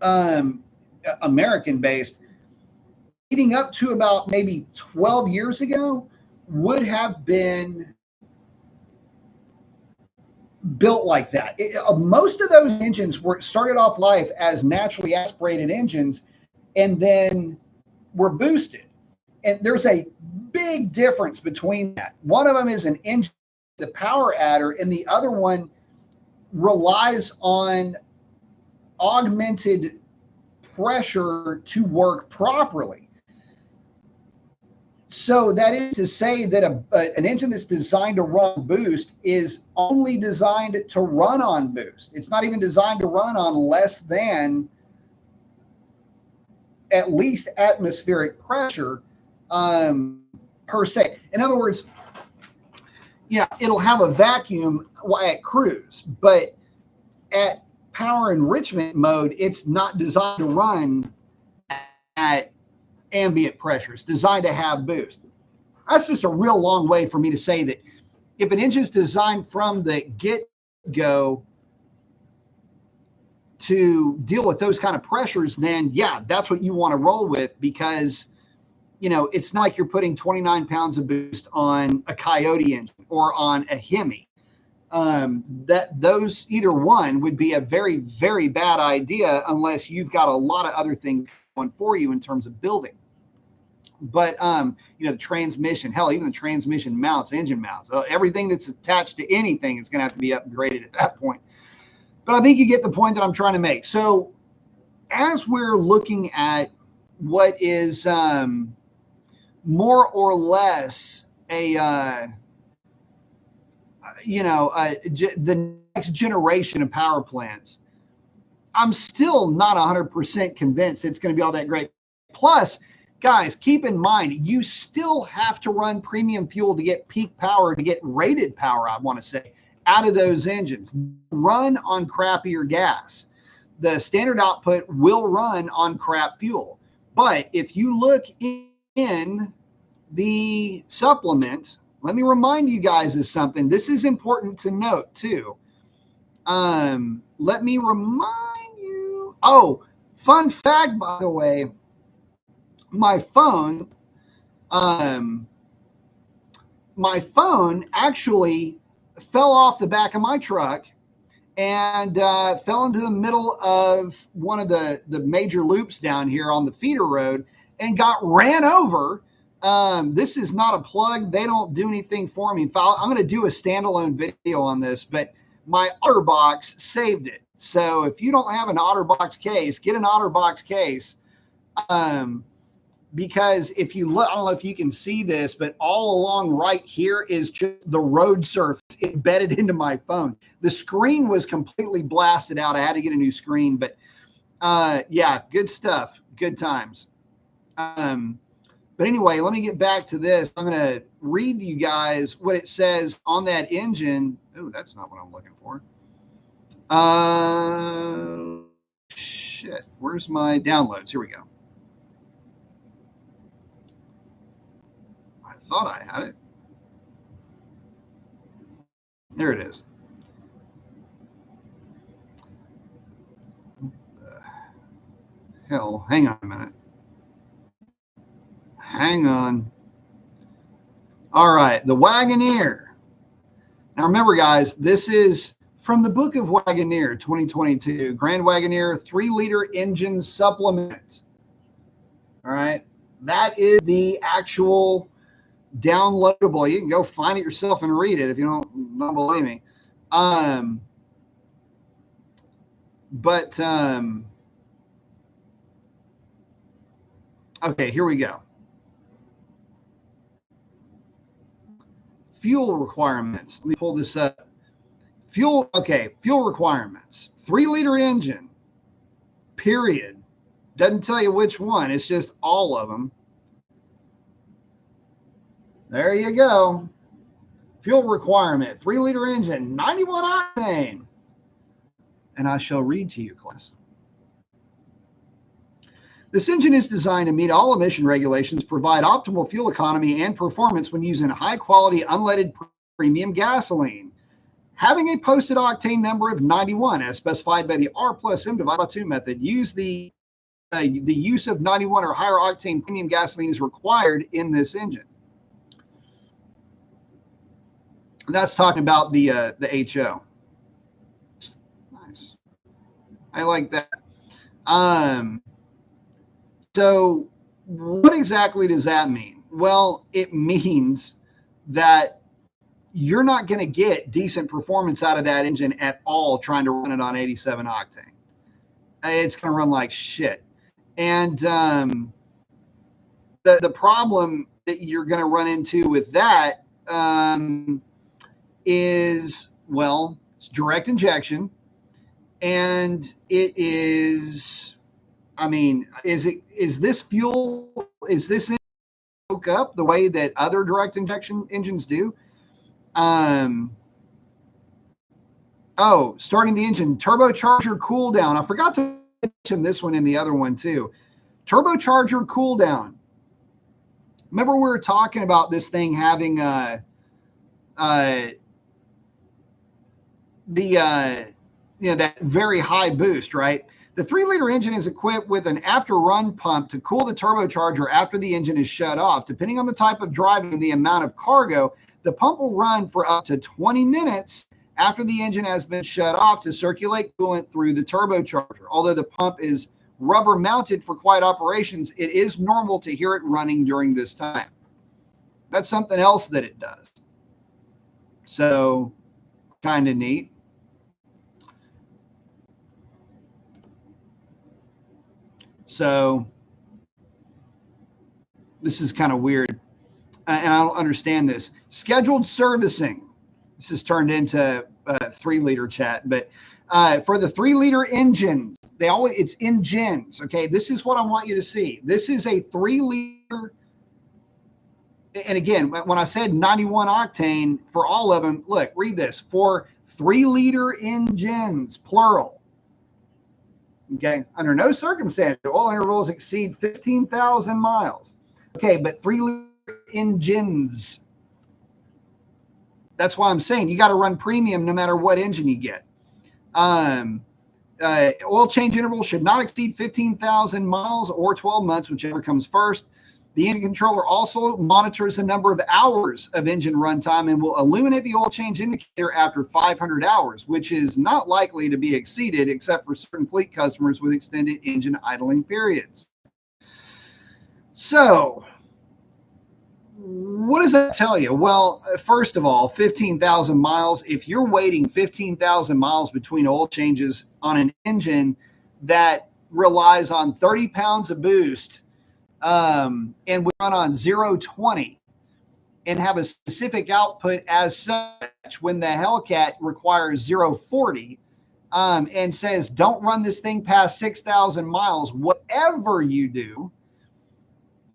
American based, leading up to about maybe 12 years ago, would have been built like that. Most of those engines were started off life as naturally aspirated engines and then were boosted. And there's a big difference between that. One of them is an engine, the power adder, and the other one relies on augmented pressure to work properly. So that is to say that an engine that's designed to run boost is only designed to run on boost. It's not even designed to run on less than at least atmospheric pressure per se. In other words, yeah, it'll have a vacuum at cruise, but at power enrichment mode, it's not designed to run at ambient pressure. It's designed to have boost. That's just a real long way for me to say that if an engine is designed from the get-go to deal with those kind of pressures, then yeah, that's what you want to roll with, because you know, it's not like you're putting 29 pounds of boost on a Coyote engine or on a Hemi. That those, either one would be a very, very bad idea unless you've got a lot of other things going for you in terms of building. But you know, the transmission, hell, even the transmission mounts, engine mounts, everything that's attached to anything is going to have to be upgraded at that point. But I think you get the point that I'm trying to make. So as we're looking at what is more or less the next generation of power plants, I'm still not 100% convinced it's going to be all that great. Plus, guys, keep in mind, you still have to run premium fuel to get peak power, to get rated power, I want to say, out of those engines. Run on crappier gas. The standard output will run on crap fuel. But if you look in the supplement, let me remind you guys of something. This is important to note too. Let me remind you. Oh, fun fact, by the way, my phone actually fell off the back of my truck and fell into the middle of one of the major loops down here on the feeder road and got ran over. This is not a plug. They don't do anything for me. I'm going to do a standalone video on this, but my OtterBox saved it. So if you don't have an OtterBox case, get an OtterBox case. Because if you look, I don't know if you can see this, but all along right here is just the road surface embedded into my phone. The screen was completely blasted out. I had to get a new screen, but yeah, good stuff. Good times. But anyway, let me get back to this. I'm going to read to you guys what it says on that engine. Oh, that's not what I'm looking for. Shit. Where's my downloads? Here we go. I thought I had it. There it is. What the hell? Hang on a minute. Hang on. All right, the Wagoneer. Now remember, guys, this is from the Book of Wagoneer 2022, Grand Wagoneer 3-liter engine supplement. All right, that is the actual downloadable. You can go find it yourself and read it if you don't believe me. Okay, here we go. Fuel requirements. Let me pull this up. Fuel requirements. 3-liter engine, period. Doesn't tell you which one. It's just all of them. There you go. Fuel requirement, 3-liter engine, 91 octane. And I shall read to you, class. This engine is designed to meet all emission regulations, provide optimal fuel economy and performance when using high-quality unleaded premium gasoline. Having a posted octane number of 91, as specified by the R plus M divided by 2 method, the use of 91 or higher octane premium gasoline is required in this engine. That's talking about the HO. Nice. I like that. So what exactly does that mean? Well, it means that you're not going to get decent performance out of that engine at all trying to run it on 87 octane. It's going to run like shit. And the problem that you're going to run into with that is, well, it's direct injection. And it is, I mean, is this fuel, is this hook up the way that other direct injection engines do? Starting the engine, turbocharger cool down. I forgot to mention this one in the other one too. Turbocharger cool down. Remember we were talking about this thing having that very high boost, right? The 3-liter engine is equipped with an after-run pump to cool the turbocharger after the engine is shut off. Depending on the type of driving and the amount of cargo, the pump will run for up to 20 minutes after the engine has been shut off to circulate coolant through the turbocharger. Although the pump is rubber mounted for quiet operations, it is normal to hear it running during this time. That's something else that it does. So, kind of neat. So this is kind of weird, and I don't understand this. Scheduled servicing. This is turned into 3-liter chat, but for the 3-liter engines, it's engines. Okay, this is what I want you to see. This is a 3-liter. And again, when I said 91 octane for all of them, look, read this. For 3-liter engines, plural. Okay, under no circumstance do oil intervals exceed 15,000 miles. Okay, but 3-liter engines. That's why I'm saying you got to run premium no matter what engine you get. Oil change interval should not exceed 15,000 miles or 12 months, whichever comes first. The engine controller also monitors the number of hours of engine runtime and will illuminate the oil change indicator after 500 hours, which is not likely to be exceeded except for certain fleet customers with extended engine idling periods. So what does that tell you? Well, first of all, 15,000 miles. If you're waiting 15,000 miles between oil changes on an engine that relies on 30 pounds of boost, and we run on 0-20 and have a specific output as such, when the Hellcat requires 0-40, and says don't run this thing past 6,000 miles, whatever you do,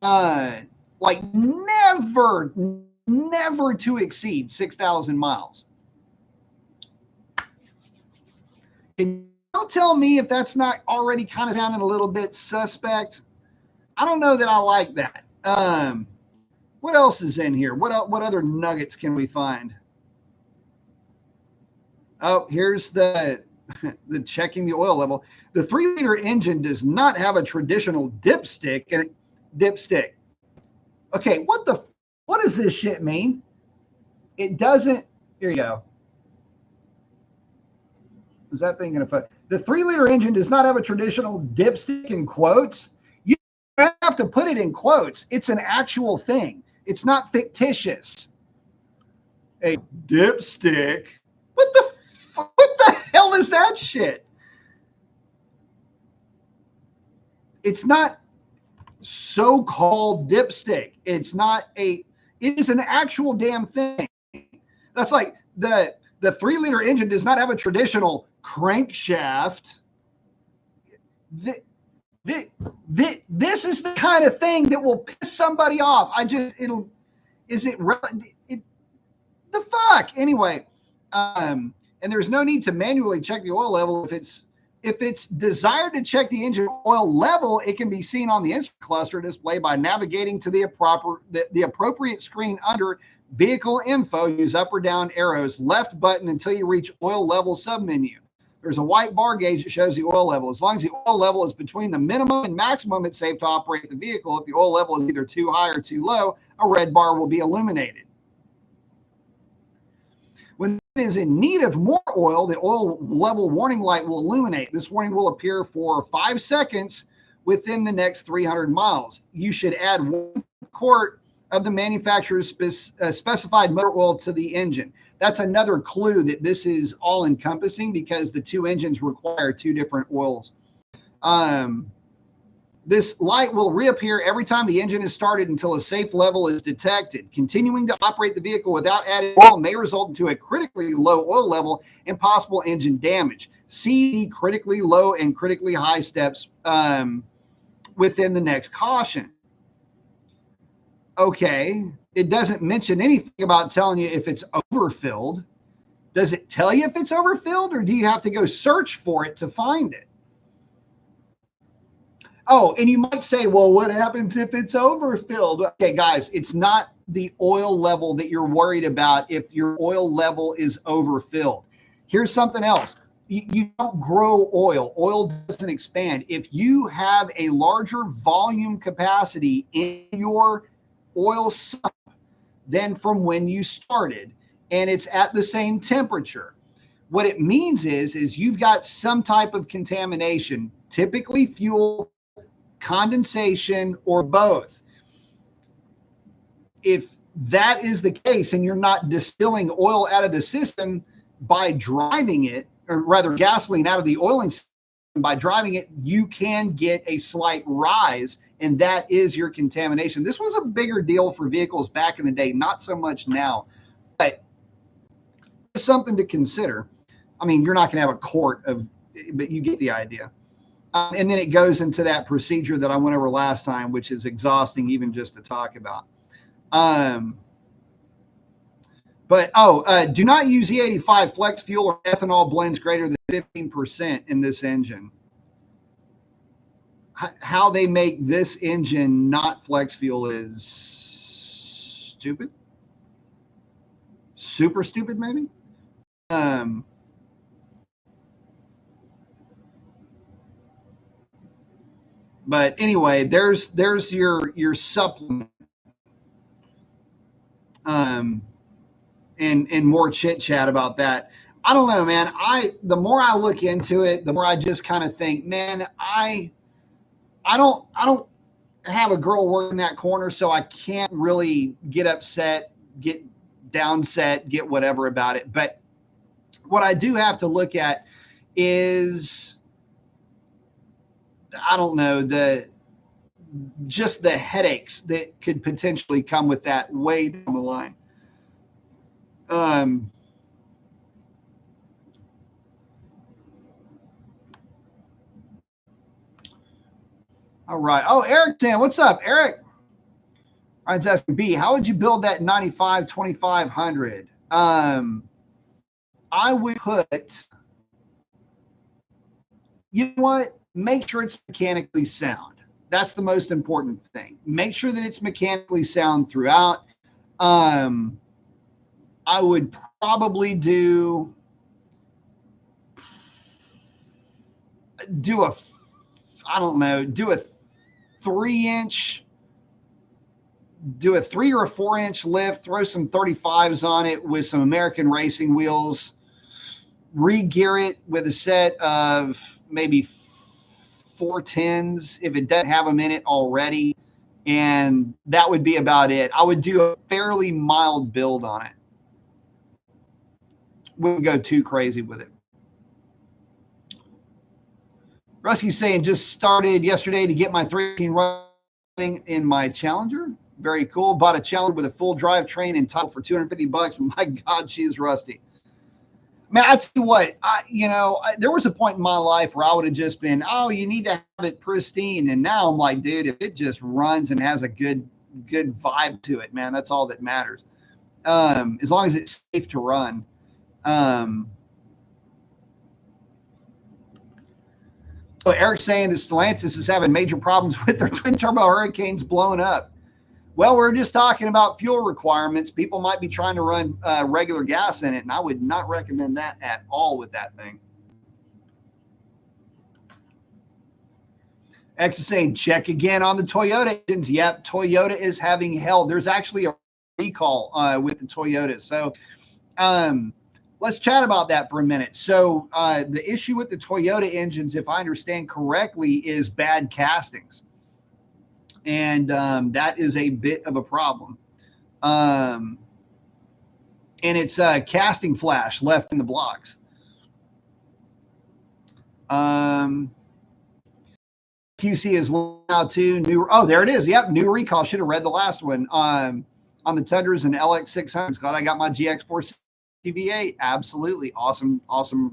like never to exceed 6,000 miles. Can you tell me if that's not already kind of sounding a little bit suspect? I don't know that I like that. What else is in here? What other nuggets can we find? Oh, here's the checking the oil level. The 3-liter engine does not have a traditional dipstick. Okay, what does this shit mean? It doesn't. Here you go. Is that thing going to? The 3-liter engine does not have a traditional dipstick in quotes. You have to put it in quotes. It's an actual thing. It's not fictitious. A dipstick. What the hell is that shit? It's not so-called dipstick. It is an actual damn thing. That's like the 3-liter engine does not have a traditional crankshaft. This is the kind of thing that will piss somebody off. The fuck? Anyway, and there's no need to manually check the oil level. If it's desired to check the engine oil level, it can be seen on the instrument cluster display by navigating to the appropriate screen under vehicle info. Use up or down arrows, left button until you reach oil level submenu. There's a white bar gauge that shows the oil level. As long as the oil level is between the minimum and maximum, it's safe to operate the vehicle. If the oil level is either too high or too low, a red bar will be illuminated. When it is in need of more oil, the oil level warning light will illuminate. This warning will appear for 5 seconds within the next 300 miles. You should add 1 quart of the manufacturer's specified motor oil to the engine. That's another clue that this is all encompassing, because the 2 engines require 2 different oils. This light will reappear every time the engine is started until a safe level is detected. Continuing to operate the vehicle without adding oil may result into a critically low oil level and possible engine damage. See critically low and critically high steps within the next caution. Okay, it doesn't mention anything about telling you if it's overfilled. Does it tell you if it's overfilled, or do you have to go search for it to find it? Oh, and you might say, well, what happens if it's overfilled? Okay, guys, it's not the oil level that you're worried about if your oil level is overfilled. Here's something else. You don't grow oil. Oil doesn't expand. If you have a larger volume capacity in your oil sump than from when you started, and it's at the same temperature, what it means is you've got some type of contamination, typically fuel, condensation, or both. If that is the case and you're not distilling oil out of the system by driving it, or rather gasoline out of the oiling system by driving it, you can get a slight rise, and that is your contamination. This was a bigger deal for vehicles back in the day, not so much now, but it's something to consider. I mean, you're not going to have a quart of, but you get the idea. And then it goes into that procedure that I went over last time, which is exhausting even just to talk about. Do not use E85 flex fuel or ethanol blends greater than 15% in this engine. How they make this engine not flex fuel is stupid. Super stupid, maybe. But anyway, there's your supplement. And more chit chat about that. I don't know, man. The more I look into it, the more I just kind of think, man, I don't have a girl working that corner, so I can't really get upset, get downset, get whatever about it. But what I do have to look at is, I don't know, just the headaches that could potentially come with that way down the line. All right. Oh, Eric Dan, what's up, Eric? All right, asking B, how would you build that 95 2500? I would put, you know what? Make sure it's mechanically sound. That's the most important thing. Make sure that it's mechanically sound throughout. I would probably do a, I don't know, do a 3-inch, do a 3 or a 4-inch lift, throw some 35s on it with some American racing wheels, re-gear it with a set of maybe 410s if it doesn't have them in it already. And that would be about it. I would do a fairly mild build on it. Wouldn't go too crazy with it. Rusty's saying, just started yesterday to get my 318 running in my Challenger. Very cool. Bought a Challenger with a full drivetrain and title for $250. My God, she is rusty. Man, I tell you what, there was a point in my life where I would have just been, oh, you need to have it pristine. And now I'm like, dude, if it just runs and has a good vibe to it, man, that's all that matters. As long as it's safe to run. So Eric's saying that Stellantis is having major problems with their twin turbo Hurricanes blowing up. Well, we're just talking about fuel requirements. People might be trying to run regular gas in it, and I would not recommend that at all with that thing. X is saying, check again on the Toyota engines. Yep, Toyota is having hell. There's actually a recall with the Toyota. So let's chat about that for a minute. So the issue with the Toyota engines, if I understand correctly, is bad castings. And that is a bit of a problem. And it's a casting flash left in the blocks. QC is now too new. Oh, there it is. Yep, new recall. Should have read the last one on the Tundras and LX600s. Glad I got my GX4 V8. Absolutely awesome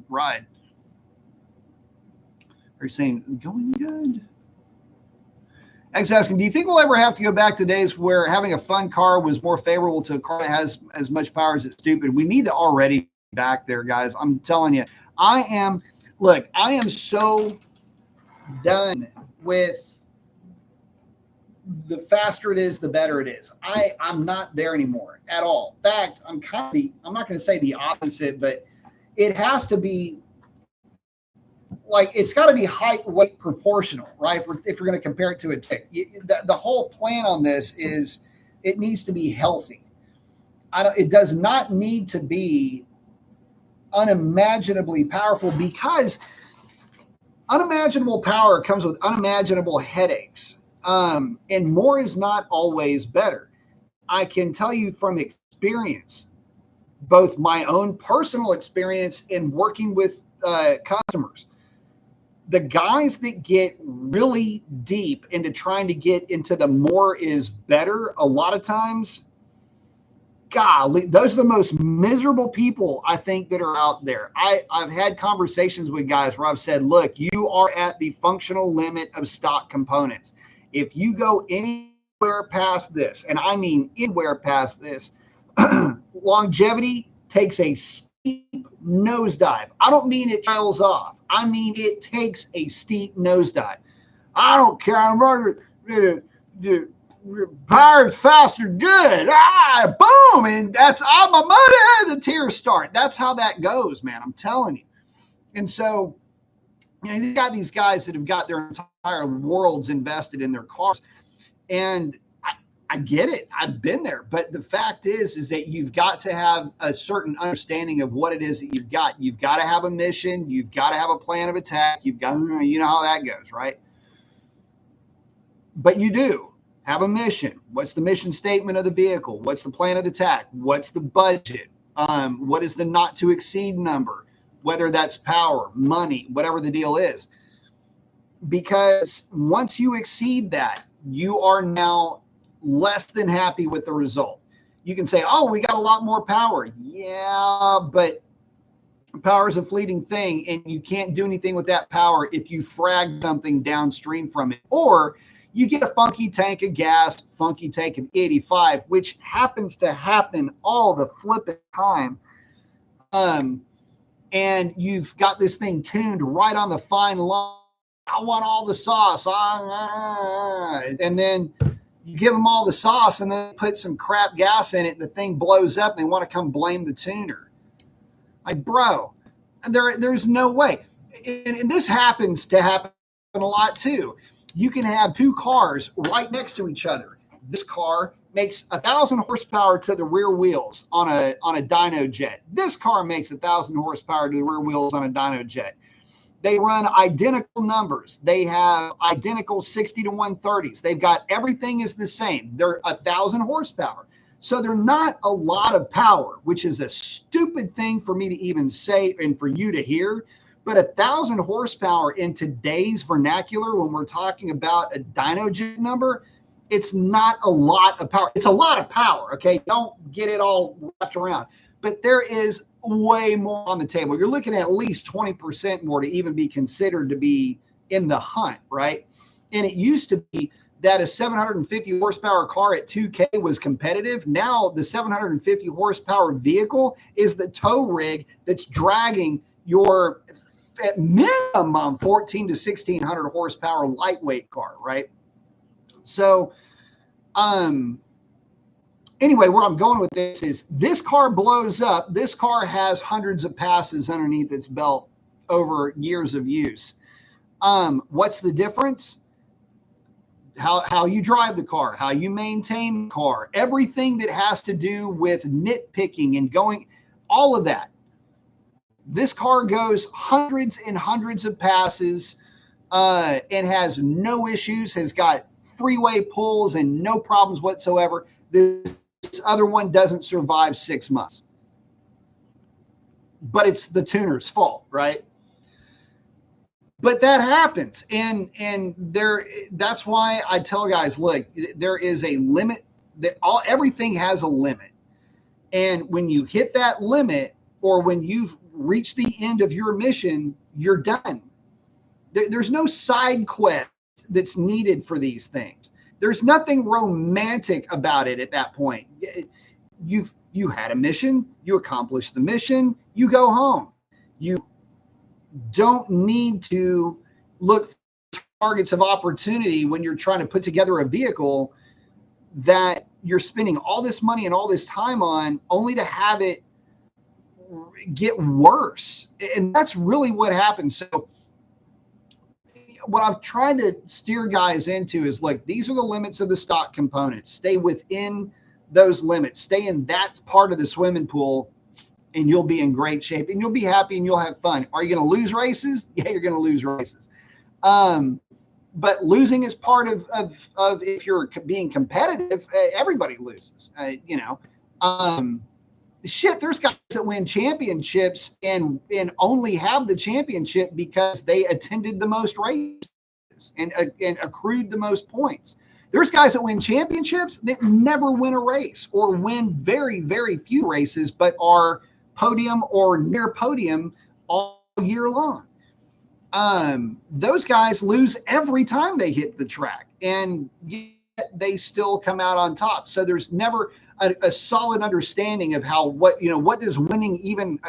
ride. Are you saying going good? X asking, do you think we'll ever have to go back to days where having a fun car was more favorable to a car that has as much power as it's stupid? We need to already be back there, guys. I'm telling you, I am so done with the faster it is, the better it is. I'm not there anymore at all. In fact, I'm not going to say the opposite, but it has to be like, it's got to be height weight proportional, right? If you're going to compare it to a tick, the whole plan on this is it needs to be healthy. It does not need to be unimaginably powerful, because unimaginable power comes with unimaginable headaches. And more is not always better. I can tell you from experience, both my own personal experience in working with customers, the guys that get really deep into trying to get into the more is better, a lot of times, golly, those are the most miserable people I think that are out there. I've had conversations with guys where I've said, look, you are at the functional limit of stock components. If you go anywhere past this, and I mean anywhere past this, longevity takes a steep nosedive. I don't mean it trails off. I mean it takes a steep nosedive. I don't care. I'm running power faster, good. Boom, and that's all my money. The tears start. That's how that goes, man. I'm telling you. And so, you got these guys that have got their entire worlds invested in their cars, and I get it. I've been there. But the fact is that you've got to have a certain understanding of what it is that you've got. You've got to have a mission. You've got to have a plan of attack. You've got, you know how that goes, right? but you do have a mission. What's the mission statement of the vehicle? What's the plan of attack? What's the budget? What is the not to exceed number? Whether that's power, money, whatever the deal is. Because once you exceed that, you are now less than happy with the result. You can say, oh, we got a lot more power. Yeah, but power is a fleeting thing, and you can't do anything with that power if you frag something downstream from it. Or you get a funky tank of gas, funky tank of 85, which happens to happen all the flipping time. And you've got this thing tuned right on the fine line. I want all the sauce. And then you give them all the sauce and then put some crap gas in it, and the thing blows up, and they want to come blame the tuner. Like, bro, there's no way. And this happens to happen a lot too. You can have two cars right next to each other. This car makes 1,000 horsepower to the rear wheels on a dyno jet. This car makes 1,000 horsepower to the rear wheels on a dyno jet. They run identical numbers. They have identical 60 to 130s. They've got everything is the same. They're 1,000 horsepower. So they're not a lot of power, which is a stupid thing for me to even say and for you to hear. But 1,000 horsepower in today's vernacular, when we're talking about a dyno jet number, it's not a lot of power. It's a lot of power, okay? Don't get it all wrapped around. But there is way more on the table. You're looking at least 20% more to even be considered to be in the hunt, right? And it used to be that a 750 horsepower car at 2K was competitive. Now the 750 horsepower vehicle is the tow rig that's dragging your at minimum 14 to 1,600 horsepower lightweight car, right? So, anyway, where I'm going with this is this car blows up. This car has hundreds of passes underneath its belt over years of use. What's the difference? How you drive the car, how you maintain the car, everything that has to do with nitpicking and going, all of that. This car goes hundreds and hundreds of passes and has no issues, has got three-way pulls and no problems whatsoever. This other one doesn't survive 6 months. But it's the tuner's fault, right? But that happens. And that's why I tell guys, look, there is a limit. Everything has a limit. And when you hit that limit, or when you've reached the end of your mission, you're done. There's no side quest that's needed for these things. There's nothing romantic about it at that point. You had a mission, you accomplished the mission, you go home. You don't need to look for targets of opportunity when you're trying to put together a vehicle that you're spending all this money and all this time on, only to have it get worse. And that's really what happens. So what I'm trying to steer guys into is, like, these are the limits of the stock components. Stay within those limits. Stay in that part of the swimming pool, and you'll be in great shape, and you'll be happy, and you'll have fun. Are you going to lose races? Yeah, you're going to lose races. But losing is part of if you're being competitive. Everybody loses. Shit, there's guys that win championships and only have the championship because they attended the most races and accrued the most points. There's guys that win championships that never win a race, or win very, very few races, but are podium or near podium all year long. Those guys lose every time they hit the track, and yet they still come out on top. So there's never a solid understanding of what does winning even.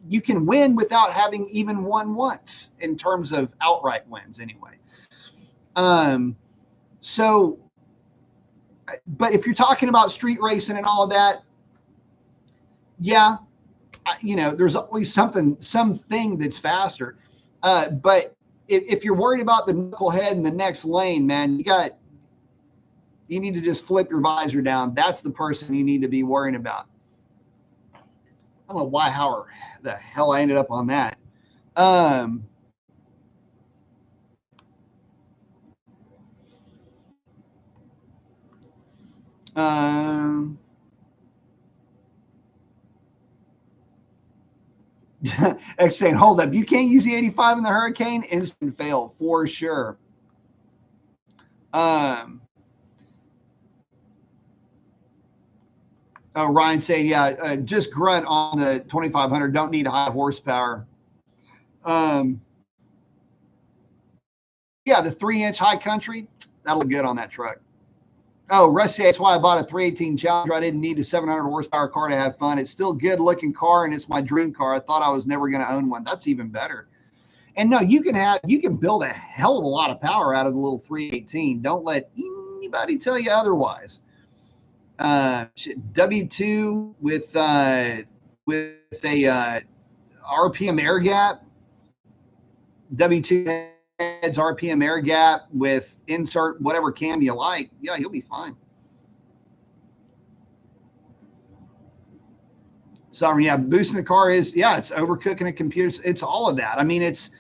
You can win without having even won once in terms of outright wins anyway. So, but if you're talking about street racing and all of that, yeah, there's always something that's faster. But if you're worried about the knucklehead in the next lane, man, you need to just flip your visor down. That's the person you need to be worrying about. I don't know how the hell I ended up on that. Um, X saying, hold up, you can't use the 85 in the Hurricane? Instant fail for sure. Ryan saying, yeah, just grunt on the 2500. Don't need high horsepower. Yeah, the 3-inch high country, that'll look good on that truck. Oh, Rusty, that's why I bought a 318 Challenger. I didn't need a 700 horsepower car to have fun. It's still a good looking car, and it's my dream car. I thought I was never going to own one. That's even better. And no, you can build a hell of a lot of power out of the little 318. Don't let anybody tell you otherwise. W2 with a RPM air gap. W2 heads RPM air gap with insert whatever cam you like. Yeah, you'll be fine. So yeah, boosting the car is, yeah, it's overcooking a computer. It's all of that. I mean, it's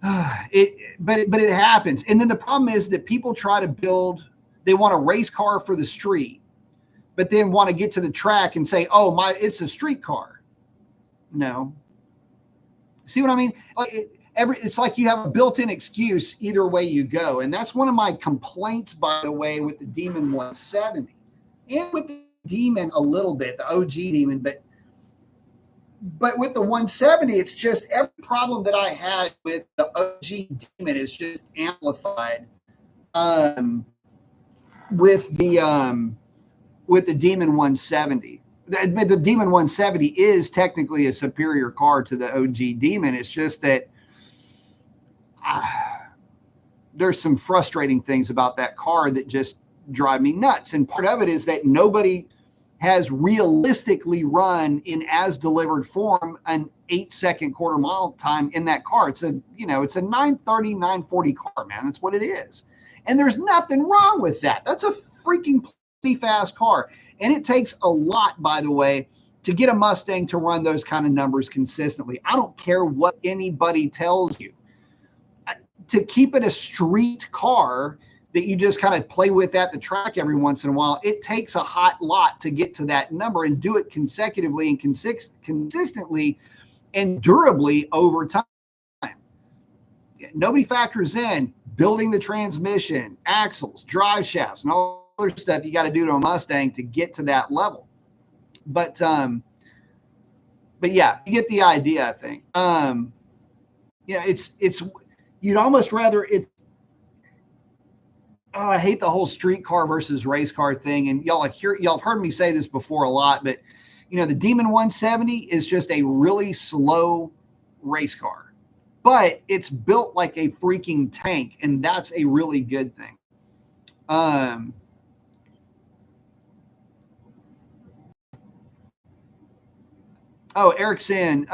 but it happens. And then the problem is that people try to build, they want a race car for the street, but then want to get to the track and say, oh, it's a street car. No. See what I mean? It's like you have a built-in excuse either way you go. And that's one of my complaints, by the way, with the Demon 170 and with the Demon a little bit, the OG Demon, but with the 170, it's just every problem that I had with the OG Demon is just amplified with the Demon 170. The Demon 170 is technically a superior car to the OG Demon. It's just that there's some frustrating things about that car that just drive me nuts. And part of it is that nobody has realistically run in as delivered form an 8-second quarter mile time in that car. It's a 930, 940 car, man. That's what it is. And there's nothing wrong with that. That's a freaking pretty fast car. And it takes a lot, by the way, to get a Mustang to run those kind of numbers consistently. I don't care what anybody tells you. To keep it a street car that you just kind of play with at the track every once in a while, it takes a hot lot to get to that number and do it consecutively and consistently and durably over time. Nobody factors in building the transmission, axles, drive shafts, and all other stuff you got to do to a Mustang to get to that level. But yeah, you get the idea, I think. Yeah, it's you'd almost rather it. Oh, I hate the whole street car versus race car thing. And y'all have heard me say this before a lot, but the Demon 170 is just a really slow race car, but it's built like a freaking tank, and that's a really good thing. Eric saying,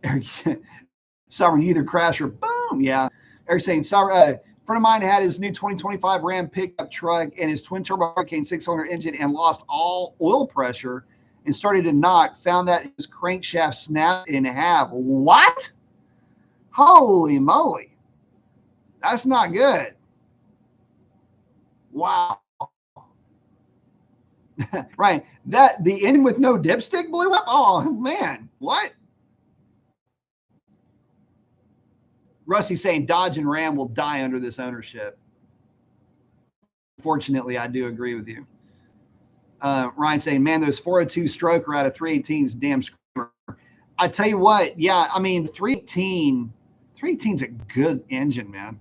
Eric, Sovereign, you either crash or boom. Yeah. Eric saying, Sovereign, friend of mine had his new 2025 Ram pickup truck and his twin turbo Hurricane 6-cylinder engine and lost all oil pressure and started to knock. Found that his crankshaft snapped in half. What? Holy moly. That's not good. Wow. Right. The end with no dipstick blew up. Oh man. What? Rusty saying Dodge and Ram will die under this ownership. Fortunately, I do agree with you. Ryan saying, man, those 402 stroker out of 318s, damn screamer. I tell you what, yeah, I mean, 318's a good engine, man.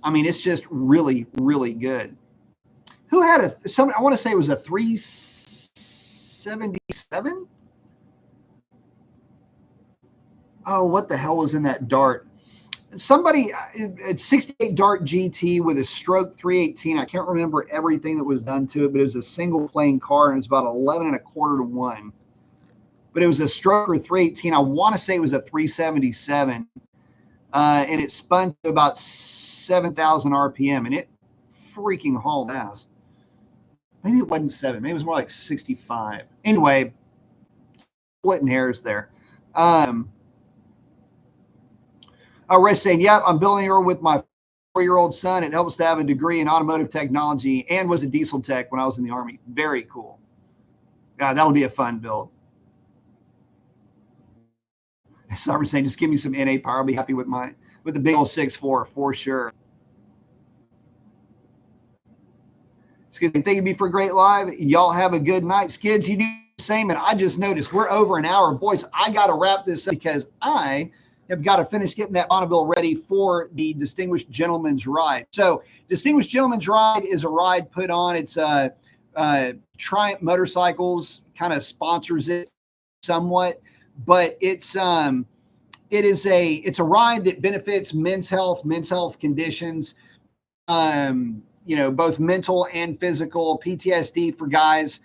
I mean, it's just really, really good. Who had I want to say it was a 377? Oh, what the hell was in that Dart? Somebody at 68 Dart GT with a stroke 318. I can't remember everything that was done to it, but it was a single plane car and it was about 11 and a quarter to 1. But it was a stroker 318. I want to say it was a 377. And it spun to about 7,000 RPM and it freaking hauled ass. Maybe it wasn't 7. Maybe it was more like 65. Anyway, splitting hairs there. Ray saying, yep, I'm building her with my 4-year-old son. It helps to have a degree in automotive technology and was a diesel tech when I was in the Army. Very cool. Yeah, that'll be a fun build. Some are saying, just give me some NA power. I'll be happy with the big old 6.4 for sure. Skids, thank you for a great live. Y'all have a good night. Skids, you do the same. And I just noticed we're over an hour. Boys, I got to wrap this up because I have got to finish getting that Bonneville ready for the Distinguished Gentleman's Ride. So Distinguished Gentleman's Ride is a ride put on. It's Triumph Motorcycles kind of sponsors it somewhat, but it's a ride that benefits men's health conditions, both mental and physical, PTSD for guys,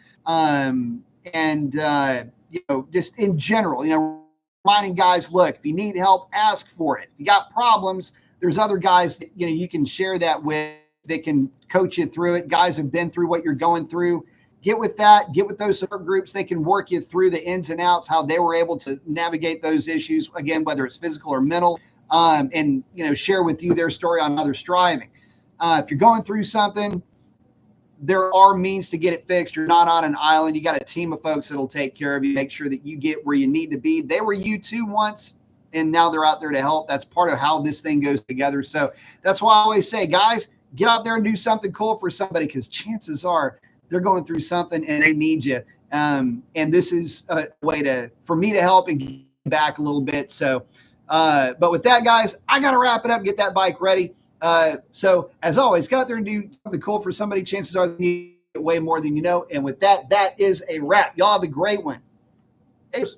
just in general, reminding guys, look, if you need help, ask for it. If you got problems, there's other guys that, you can share that with. They can coach you through it. Guys have been through what you're going through. Get with that. Get with those support groups. They can work you through the ins and outs, how they were able to navigate those issues, again, whether it's physical or mental, and share with you their story on how they're striving. If you're going through something, there are means to get it fixed. You're not on an island. You got a team of folks that'll take care of you, make sure that you get where you need to be. They were you too once, and now they're out there to help. That's part of how this thing goes together. So that's why I always say, guys, get out there and do something cool for somebody, because chances are they're going through something and they need you. And this is a way for me to help and get back a little bit. So, but with that, guys, I got to wrap it up, get that bike ready. So as always, get out there and do something cool for somebody. Chances are they need way more than you know. And with that, that is a wrap. Y'all have a great one. Thanks.